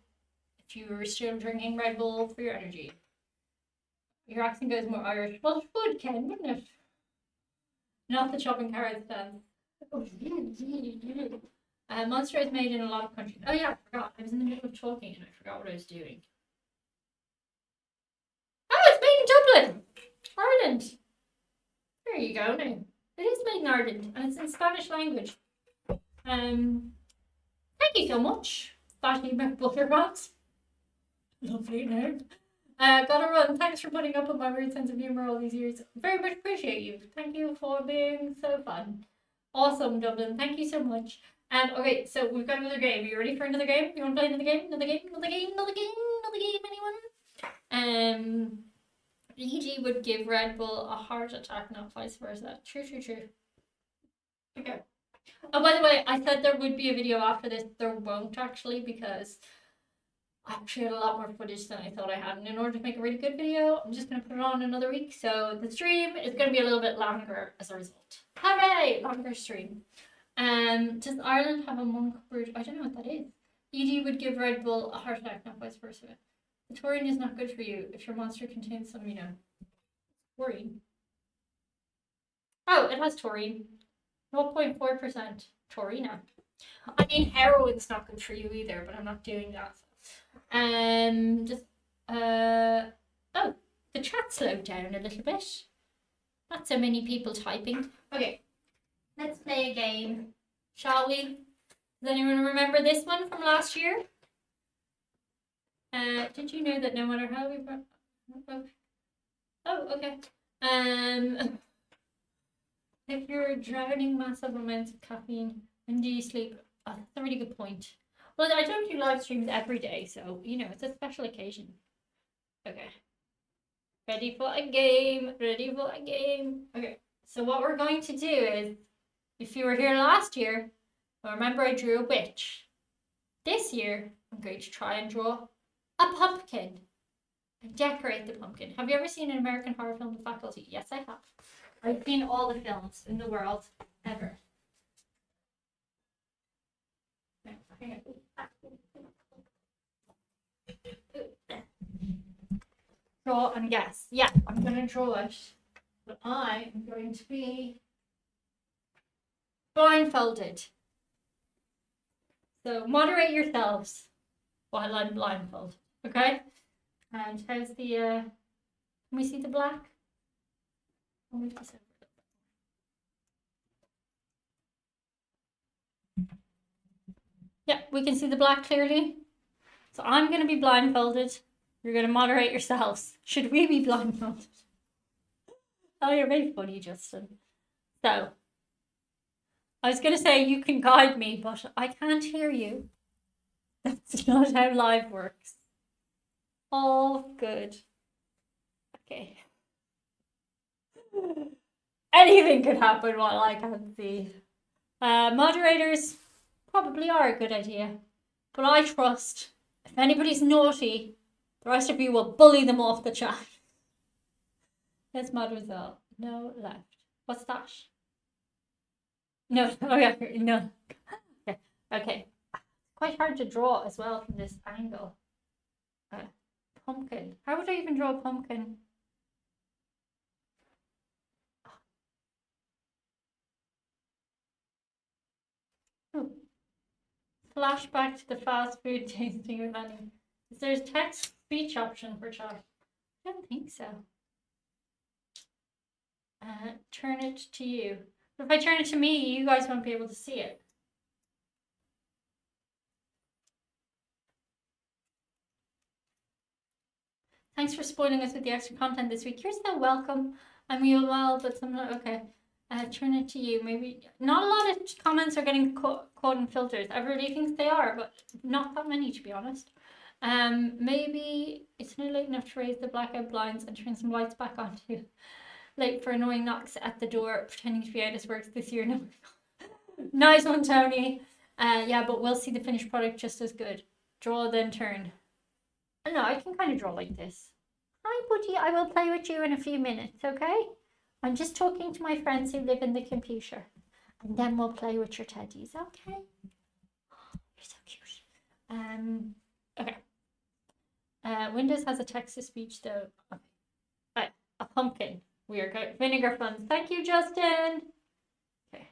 if you were still drinking Red Bull for your energy. Your accent goes more Irish. Well, it would, Ken, wouldn't it? Not the chopping carrots dance. Monster is made in a lot of countries. Oh yeah, I forgot. I was in the middle of talking and I forgot what I was doing. Oh, it's made in Dublin, Ireland. There you go now. It is made in Ireland and it's in Spanish language. Thank you so much, Fatty McButterbutt. Lovely name. Gotta run. Thanks for putting up with my weird sense of humor all these years. Very much appreciate you. Thank you for being so fun. Awesome, Dublin. Thank you so much. Okay, so we've got another game. Are you ready for another game? You want to play another game? Another game? Another game? Another game? Another game? Anyone? EG would give Red Bull a heart attack, not vice versa. True. Okay. Oh, by the way, I said there would be a video after this. There won't actually, because I actually had a lot more footage than I thought I had, and in order to make a really good video, I'm just going to put it on another week, so the stream is going to be a little bit longer as a result. Hooray! Longer stream. Does Ireland have a monk-brewed? I don't know what that is. ED would give Red Bull a heart attack, not vice versa. The taurine is not good for you if your Monster contains some, taurine. Oh, it has taurine. 0.4% taurina. I mean, heroin's not good for you either, but I'm not doing that. Oh, the chat slowed down a little bit. Not so many people typing. Okay, let's play a game, shall we? Does anyone remember this one from last year? Did you know that no matter how we... Oh, okay. If you're drowning massive amounts of caffeine, when do you sleep? Oh, that's a really good point. Well, I don't do live streams every day, so, it's a special occasion. Okay. Ready for a game. Okay, so what we're going to do is, if you were here last year, remember I drew a witch. This year, I'm going to try and draw a pumpkin and decorate the pumpkin. Have you ever seen an American Horror film, The Faculty? Yes, I have. I've seen all the films in the world ever. Draw and guess. Yeah, I'm going to draw it, but I am going to be blindfolded. So moderate yourselves while I'm blindfolded, okay? And how's the, can we see the black? I'll move this over. Yeah, we can see the black clearly. So I'm going to be blindfolded. You're going to moderate yourselves. Should we be blindfolded? Oh, you're very funny, Justin. So, I was going to say you can guide me, but I can't hear you. That's not how live works. All good. Okay. Anything could happen while I can't see. Moderators probably are a good idea, but I trust if anybody's naughty, the rest of you will bully them off the chat. There's Mademoiselle. No left. What's that? No. Okay. No. Okay. Quite hard to draw as well from this angle. Pumpkin. How would I even draw a pumpkin? Oh. Flashback to the fast food tasting of Annie. Is there a text speech option for chat? I don't think so. Turn it to you. But if I turn it to me, you guys won't be able to see it. Thanks for spoiling us with the extra content this week. You're so welcome. I mean, well, but sometimes, okay. Turn it to you. Maybe not a lot of comments are getting caught in filters. Everybody thinks they are, but not that many, to be honest. Maybe it's not late enough to raise the blackout blinds and turn some lights back on too. Late for annoying knocks at the door, pretending to be out of work this year. No. Nice one, Tony. Yeah, but we'll see the finished product just as good. Draw, then turn. No, I can kind of draw like this. Hi, buddy. I will play with you in a few minutes, okay? I'm just talking to my friends who live in the computer. And then we'll play with your teddies, okay? You're so cute. Okay. Windows has a text-to-speech, though. Okay. Right. A pumpkin. We are good. Vinegar funds. Thank you, Justin. Okay.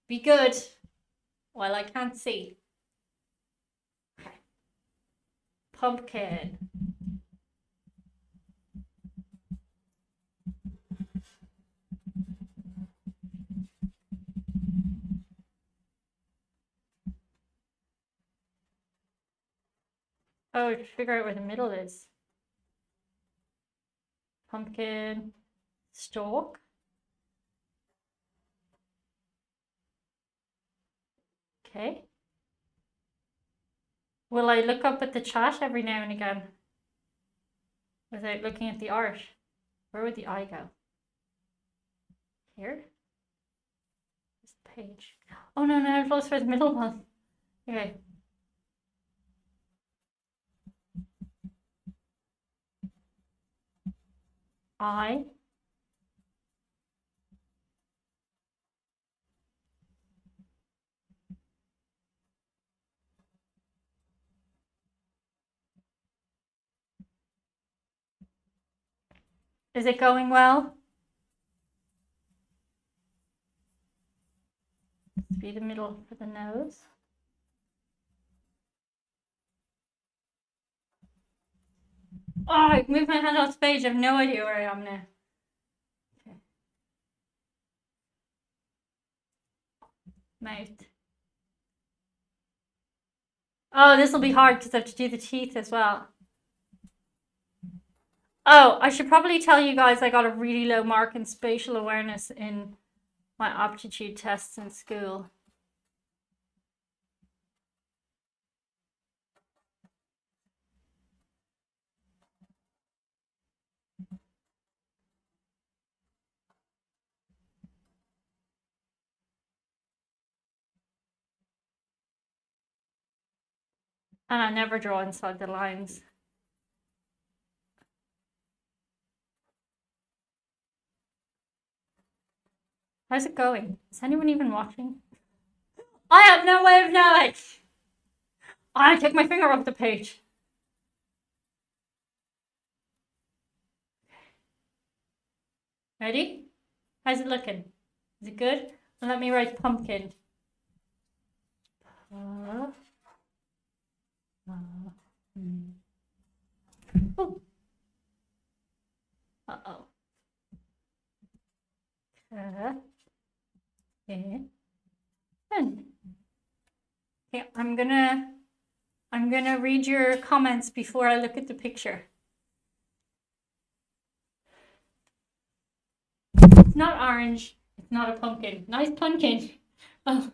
Be good. Well, I can't see. Okay. Pumpkin. Oh, figure out where the middle is. Pumpkin. Stalk. Okay. Will I look up at the chat every now and again without looking at the art? Where would the eye go? Here? This page. Oh no, now I've lost where the middle one. Okay. Eye. Is it going well? Let's be the middle for the nose. Oh, I moved my hand off the page. I have no idea where I am now. Okay. Mouth. Oh, this will be hard because I have to do the teeth as well. Oh, I should probably tell you guys I got a really low mark in spatial awareness in my aptitude tests in school. And I never draw inside the lines. How's it going? Is anyone even watching? I have no way of knowing. I took my finger off the page. Ready? How's it looking? Is it good? And let me write pumpkin. Oh. Uh-oh. Okay. Okay, I'm gonna read your comments before I look at the picture. It's not orange. It's not a pumpkin. Nice pumpkin. Oh,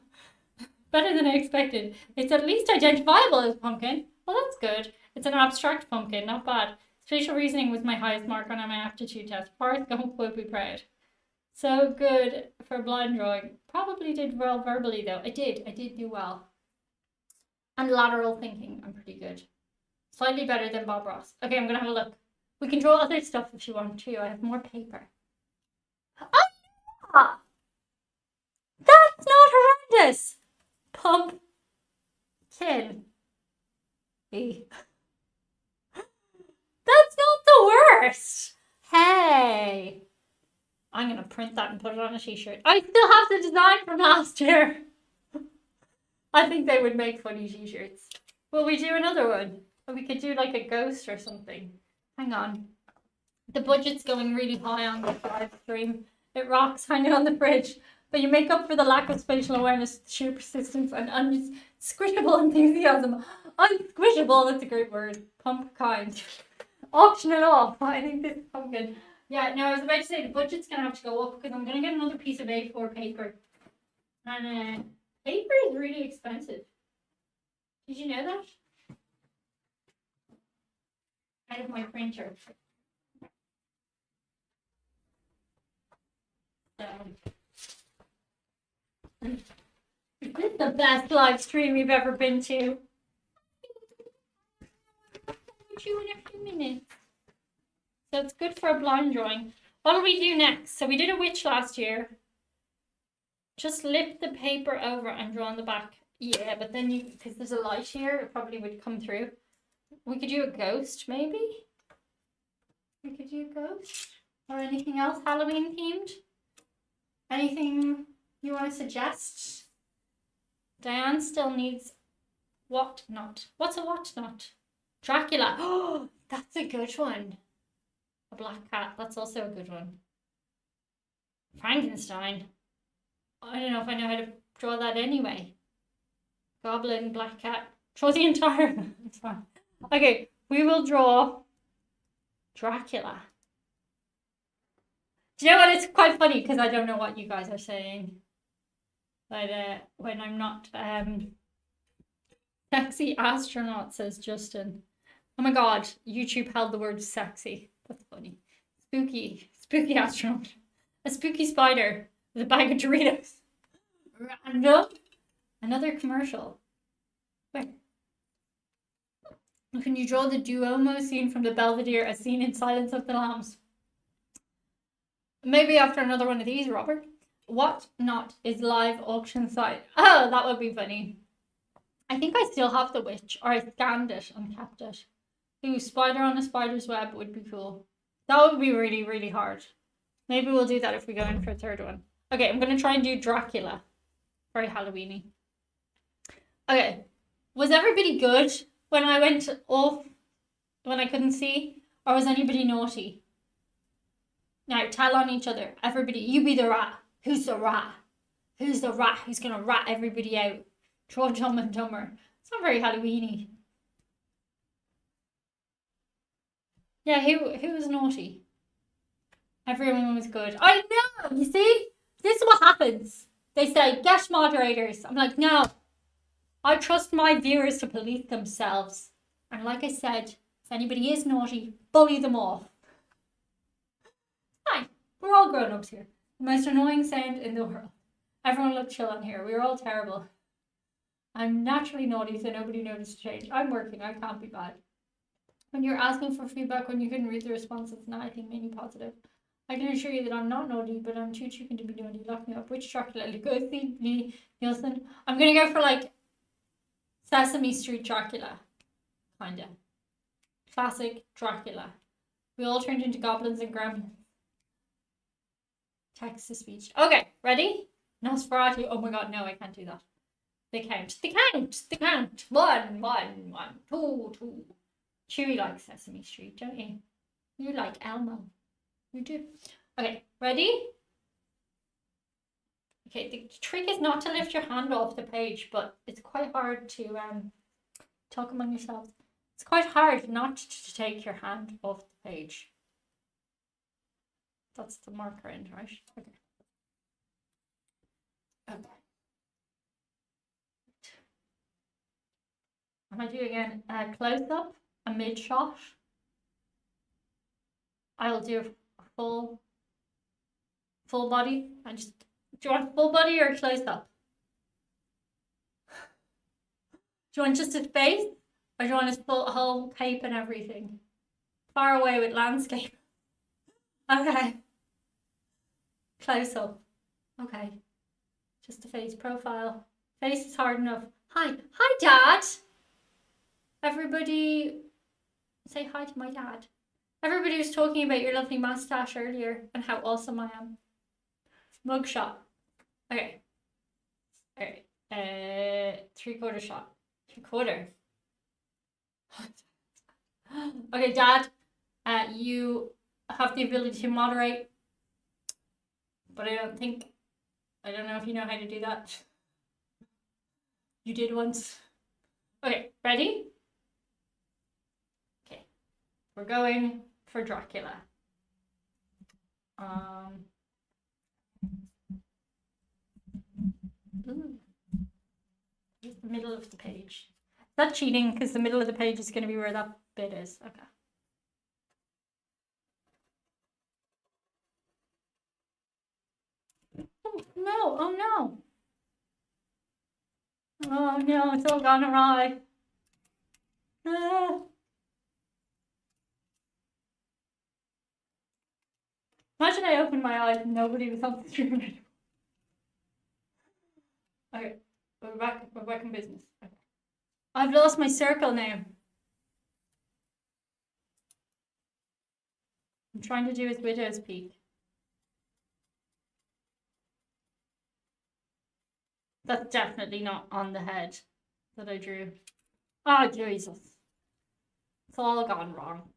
better than I expected. It's at least identifiable as a pumpkin. Well, that's good. It's an abstract pumpkin. Not bad. Spatial reasoning was my highest mark on my aptitude test. Forrest Gump will be proud. So good for blind drawing. Probably did well verbally though. I did do well. And lateral thinking, I'm pretty good. Slightly better than Bob Ross. Okay, I'm gonna have a look. We can draw other stuff if you want to. I have more paper. Ah! That's not horrendous! Pumpkin. That's not the worst! Hey! I'm gonna print that and put it on a t-shirt. I still have the design from last year! I think they would make funny t-shirts. Will we do another one? Or we could do like a ghost or something. Hang on. The budget's going really high on this live stream. It rocks hanging on the fridge. But you make up for the lack of spatial awareness, sheer persistence, and unsquishable enthusiasm. Unsquishable, that's a great word. Pump kind. Auction it off. I think this is pumpkin. Yeah, no, I was about to say the budget's going to have to go up because I'm going to get another piece of A4 paper. And paper is really expensive. Did you know that? Out of my printer. So, This is the best live stream we've ever been to. You in a few minutes. So it's good for a blind drawing. What will we do next? So we did a witch last year. Just lift the paper over and draw on the back. Yeah, but then you, because there's a light here, it probably would come through. We could do a ghost, maybe? We could do a ghost. Or anything else Halloween themed? Anything you want to suggest? Diane still needs whatnot. What's a whatnot? Dracula. Oh, that's a good one. A black cat. That's also a good one. Frankenstein. I don't know if I know how to draw that anyway. Goblin, black cat. Draw the entire. It's fine. Okay, we will draw Dracula. Do you know what? It's quite funny because I don't know what you guys are saying. But when I'm not sexy astronaut, says Justin. Oh my god, YouTube held the word sexy. That's funny. Spooky astronaut. A spooky spider with a bag of Doritos. Random. Another commercial. Wait. Can you draw the Duomo scene from the Belvedere as seen in Silence of the Lambs? Maybe after another one of these, Robert. What not is live auction site? Oh, that would be funny. I think I still have the witch, or I scanned it and kept it. Ooh, spider on a spider's web would be cool. That would be really, really hard. Maybe we'll do that if we go in for a third one. Okay, I'm going to try and do Dracula. Very Halloween-y. Okay, was everybody good when I went off, when I couldn't see? Or was anybody naughty? Now, tell on each other. Everybody, you be the rat. Who's the rat? Who's the rat who's going to rat everybody out? Draw Dumb and Dumber. It's not very Halloween-y. Yeah, who was naughty? Everyone was good. I know, you see? This is what happens. They say, get moderators. I'm like, no. I trust my viewers to police themselves. And like I said, if anybody is naughty, bully them off. Fine. We're all grown-ups here. The most annoying sound in the world. Everyone look chill on here. We're all terrible. I'm naturally naughty, so nobody noticed a change. I'm working. I can't be bad. When you're asking for feedback when you couldn't read the responses, now I think mainly positive. I can assure you that I'm not naughty, but I'm too chicken to be naughty. Lock me up. Which Dracula? Lugosi, Nielsen? I'm going to go for like Sesame Street Dracula. Kinda. Classic Dracula. We all turned into goblins and gremlins. Text to speech. Okay, ready? Nosferatu. Oh my god, no, I can't do that. The count. The count. The count. 1, 1, 1, 2, 2. Chewy likes Sesame Street, don't you? You like Elmo. You do. Okay, ready? Okay, the trick is not to lift your hand off the page, but it's quite hard to talk among yourselves. It's quite hard not to take your hand off the page. That's the marker end, right? Okay. Okay. Am I doing a close-up, a mid-shot? I'll do a full body. Do you want full body or close-up? Do you want just his face? Or do you want his whole cape and everything? Far away with landscape. Okay. Close-up. Okay. Just the face profile. Face is hard enough. Hi. Hi, Dad. Everybody say hi to my dad. Everybody was talking about your lovely mustache earlier and how awesome I am. Mugshot. Okay. Alright. 3/4 shot. 3/4. Okay, Dad. You have the ability to moderate. But I don't know if you know how to do that. You did once. Okay, ready? Okay. We're going for Dracula. Here's the middle of the page. Is that cheating? Because the middle of the page is going to be where that bit is. Okay. Oh no! Oh no! Oh no, it's all gone awry. Ah. Imagine I opened my eyes and nobody was on the stream anymore. Okay, we're back in business. Okay. I've lost my circle now. I'm trying to do his widow's peak. That's definitely not on the head that I drew. Oh, Jesus. It's all gone wrong.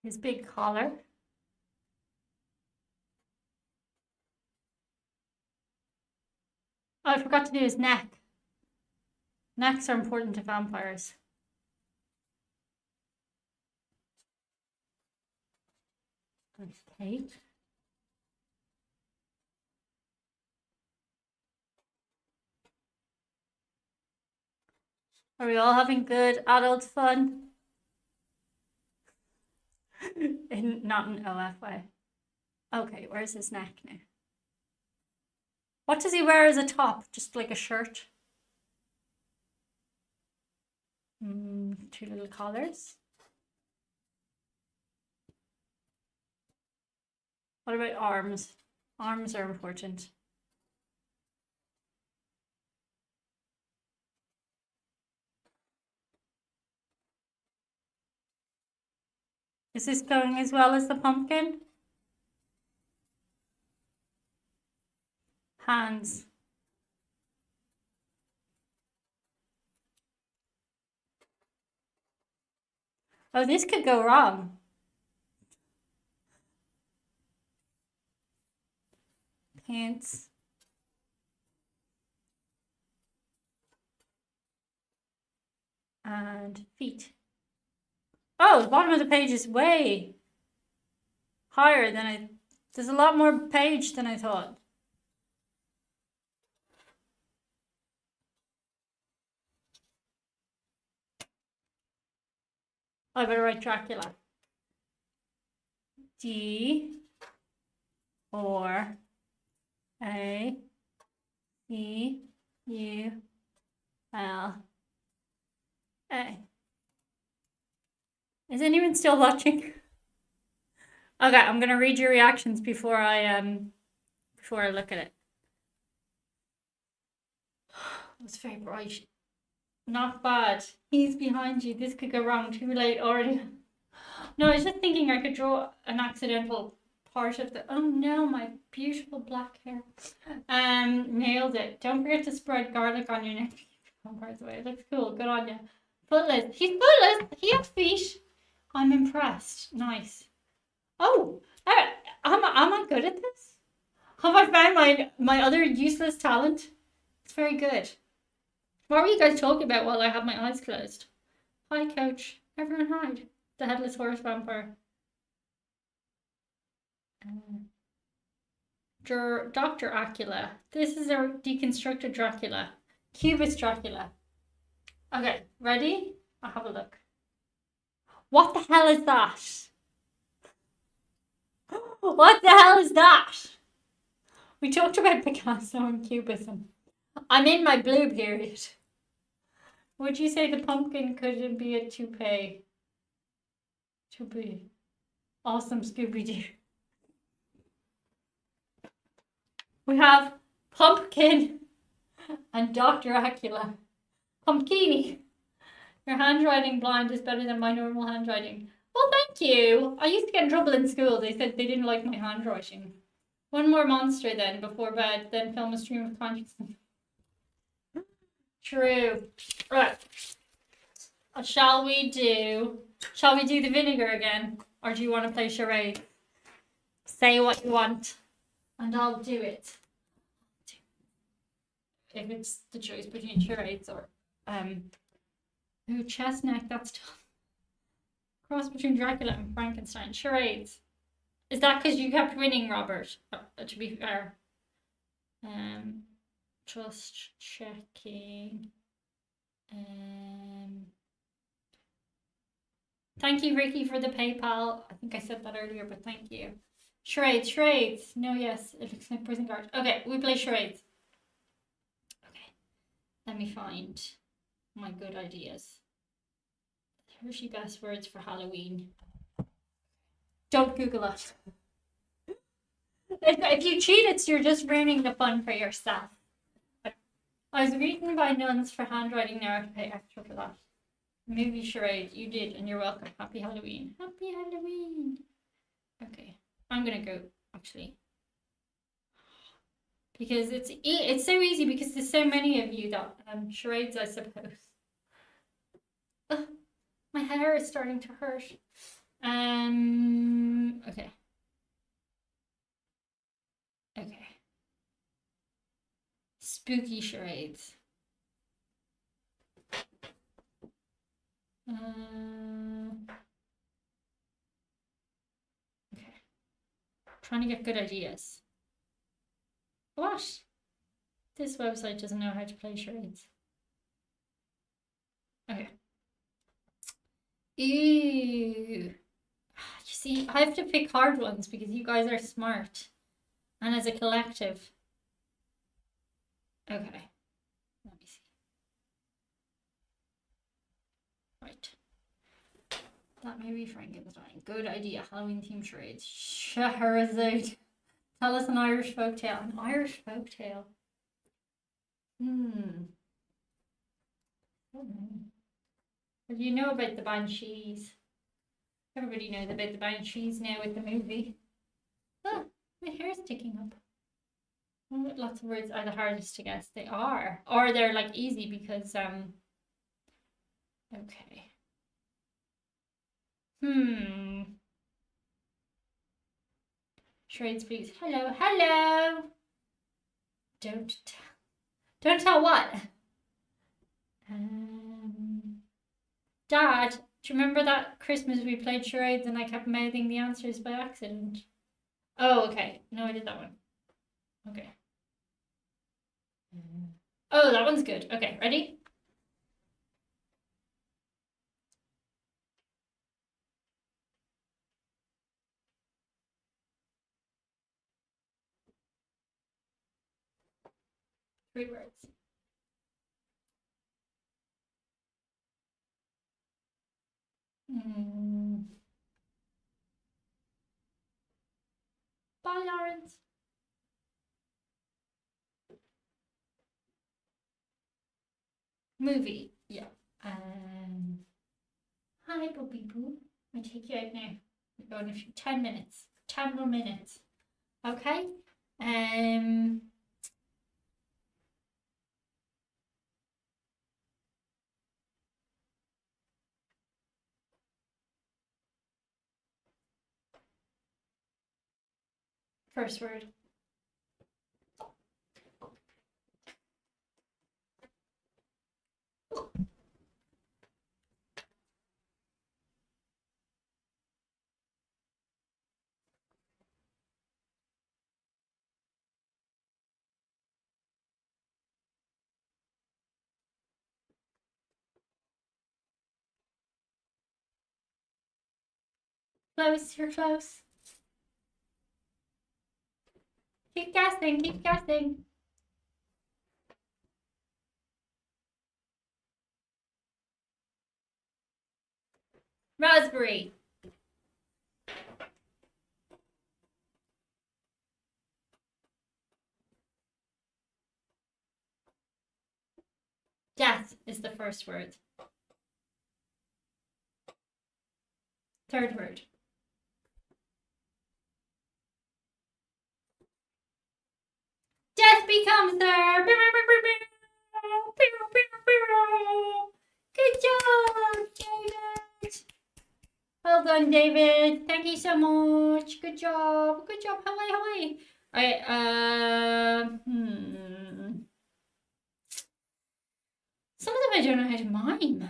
His big collar. Oh, I forgot to do his neck. Necks are important to vampires. There's Kate. Are we all having good adult fun? Not an OF way. Okay, where's his neck now? What does he wear as a top? Just like a shirt? Two little collars. What about arms? Arms are important. Is this going as well as the pumpkin? Hands. Oh, this could go wrong. Pants. And feet. Oh, the bottom of the page is way higher than there's a lot more page than I thought. I better write Dracula. D or A E U L A. Is anyone still watching? Okay, I'm gonna read your reactions before I look at it. It's very bright. Not bad. He's behind you. This could go wrong. Too late already. No, I was just thinking I could draw an accidental part of the. Oh no, my beautiful black hair. Nailed it. Don't forget to spread garlic on your neck. Parts away. It looks cool. Good on you. Footless. He's footless. He has feet. I'm impressed. Nice. Oh, am I good at this? Have I found my other useless talent? It's very good. What were you guys talking about while I had my eyes closed? Hi, coach. Everyone hide. The headless horse vampire. Dr. Acula. This is a deconstructed Dracula. Cubist Dracula. Okay, ready? I'll have a look. What the hell is that? What the hell is that? We talked about Picasso and Cubism. I'm in my blue period. Would you say the pumpkin could be a toupee? Toupee. Awesome Scooby-Doo. We have Pumpkin and Dr. Acula. Pumpkini. Your handwriting blind is better than my normal handwriting. Well, thank you. I used to get in trouble in school. They said they didn't like my handwriting. One more monster then before bed, then film a stream of consciousness. True. Right. Shall we do the vinegar again? Or do you want to play charade? Say what you want and I'll do it. If it's the choice between charades or Ooh, chest neck, that's tough. Cross between Dracula and Frankenstein. Charades. Is that because you kept winning, Robert? To be fair. Just checking. Thank you, Ricky, for the PayPal. I think I said that earlier, but thank you. Charades, charades. No, yes. It looks like prison guard. Okay, we play charades. Okay. Let me find my good ideas. Hershey best words for Halloween. Don't Google it. If you cheat, you're just ruining the fun for yourself. I was greeted by nuns for handwriting. Now I have to pay extra for that. Movie charade. You did, and you're welcome. Happy Halloween. Happy Halloween. Okay, I'm gonna go actually because it's so easy because there's so many of you that charades, I suppose. Ugh, my hair is starting to hurt. Okay. Okay. Spooky charades. Okay. Trying to get good ideas. What? This website doesn't know how to play charades. Okay. Ew. You see, I have to pick hard ones because you guys are smart. And as a collective. Okay. Let me see. Right. That may be Frankenstein. Good idea. Halloween themed charades. Shahrazad. Tell us an Irish folktale. An Irish folktale. What do you know about the Banshees? Everybody knows about the Banshees now with the movie. Oh, my hair's sticking up. Lots of words are the hardest to guess. They are. Or they're like easy because okay. Charades, please. Hello, hello. Don't tell what? Dad, do you remember that Christmas we played charades and I kept mouthing the answers by accident? Oh, okay. No, I did that one. Okay. Oh, that one's good. Okay, ready? Three words. Bye, Lawrence. Movie. Yeah. Hi, Bobby Boo. I'll take you out now. We're going a few 10 minutes. 10 more minutes. Okay? First word. Close, you're close. Keep guessing, keep guessing. Raspberry. Death is the first word. Third word. Death becomes there. Good job, David. Well done, David. Thank you so much. Good job. Good job. Hawaii, Hawaii. Alright, Some of them I don't know how to mime.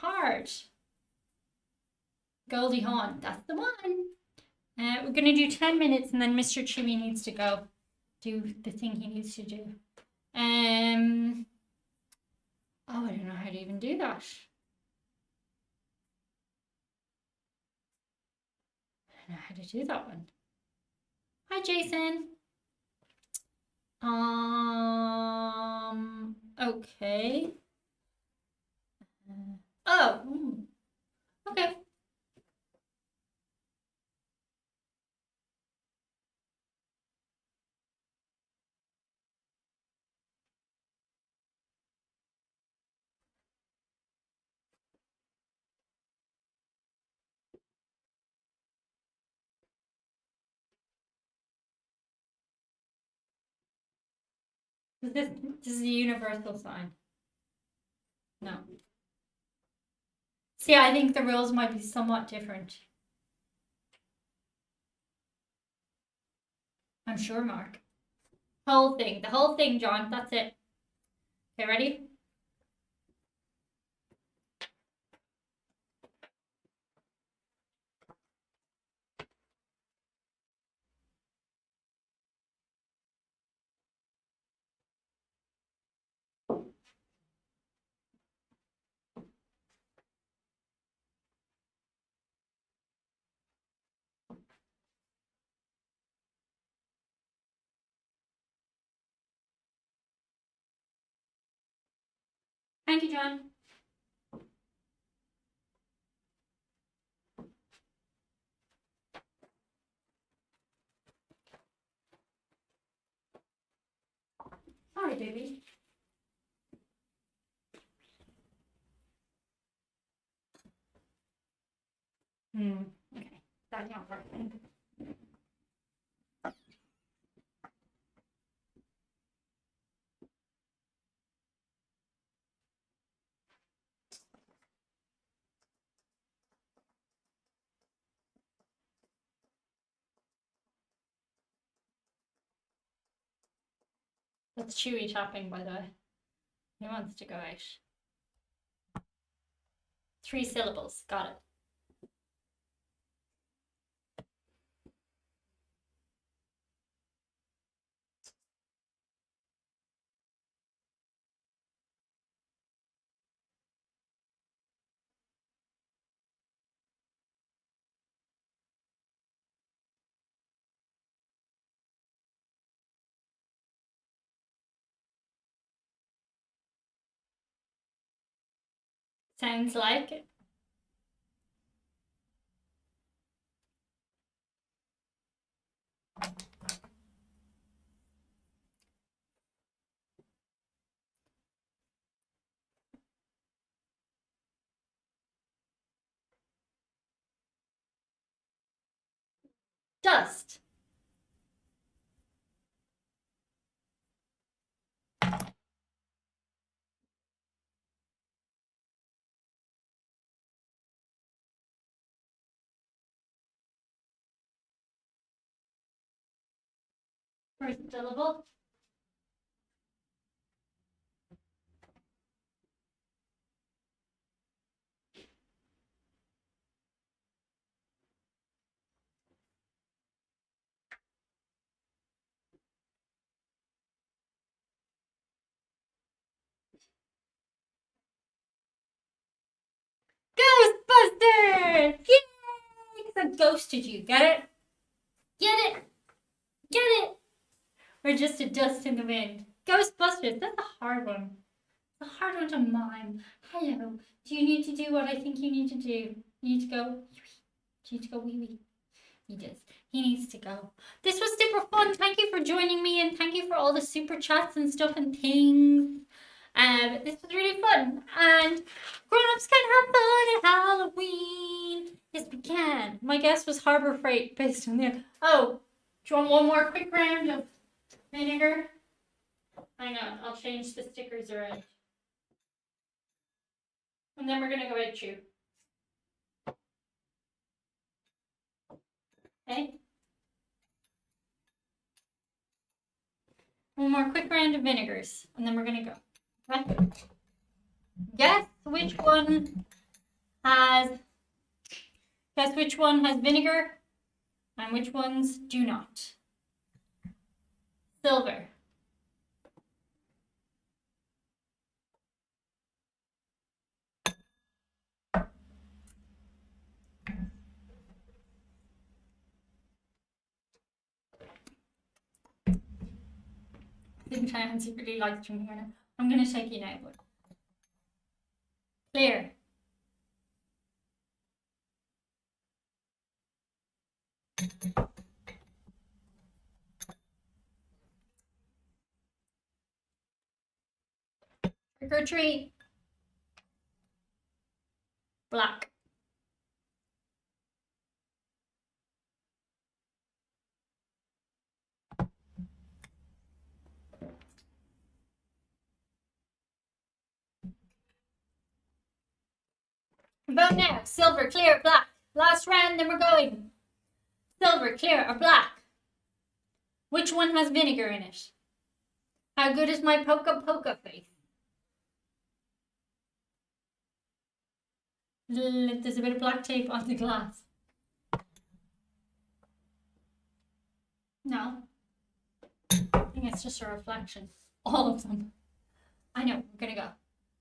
card. Goldie Hawn, that's the one. We're going to do 10 minutes and then Mr. Chewy needs to go do the thing he needs to do. Oh, I don't know how to even do that. I don't know how to do that one. Hi, Jason. Okay. Okay. This is a universal sign. No. See, I think the rules might be somewhat different. I'm sure, Mark. The whole thing, John. That's it. Okay, ready? Thank you, John. Sorry, baby. Okay. That's not working. That's Chewy tapping, by the way. He wants to go out. 3 syllables. Got it. Sounds like it. Dust. First syllable. Ghostbusters! Yay! Because I ghosted you. Get it? Get it? Get it? We're just a dust in the wind. Ghostbusters. That's a hard one. It's a hard one to mime. Hello. Do you need to do what I think you need to do? You need to go. Do you need to go wee wee? He does. He needs to go. This was super fun. Thank you for joining me and thank you for all the super chats and stuff and things. This was really fun. And grown-ups can have fun at Halloween. Yes, we can. My guess was Harbor Freight based on there. Oh, do you want one more quick round of vinegar? Hang on, I'll change the stickers around. And then we're gonna go out chew. Okay. One more quick round of vinegars, and then we're gonna go. Okay. Guess which one has, guess which one has vinegar and which ones do not. Silver. I think Chance really likes drinking right now. I'm gonna take you now, but clear. Trick or treat. Black. Vote now. Silver, clear, black. Last round, then we're going. Silver, clear, or black? Which one has vinegar in it? How good is my poka face? There's a bit of black tape on the glass. No. I think it's just a reflection. All of them. I know, we're gonna go.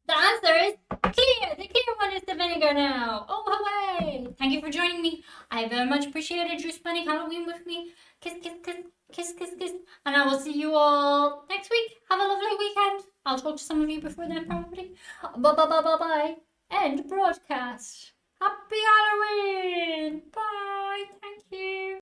The answer is clear. The clear one is the vinegar now. Oh, hooray! Thank you for joining me. I very much appreciated you spending Halloween with me. Kiss, kiss, kiss, kiss, kiss, kiss. And I will see you all next week. Have a lovely weekend. I'll talk to some of you before then, probably. Bye, bye, bye, bye, bye. End broadcast. Happy Halloween. Bye. Thank you.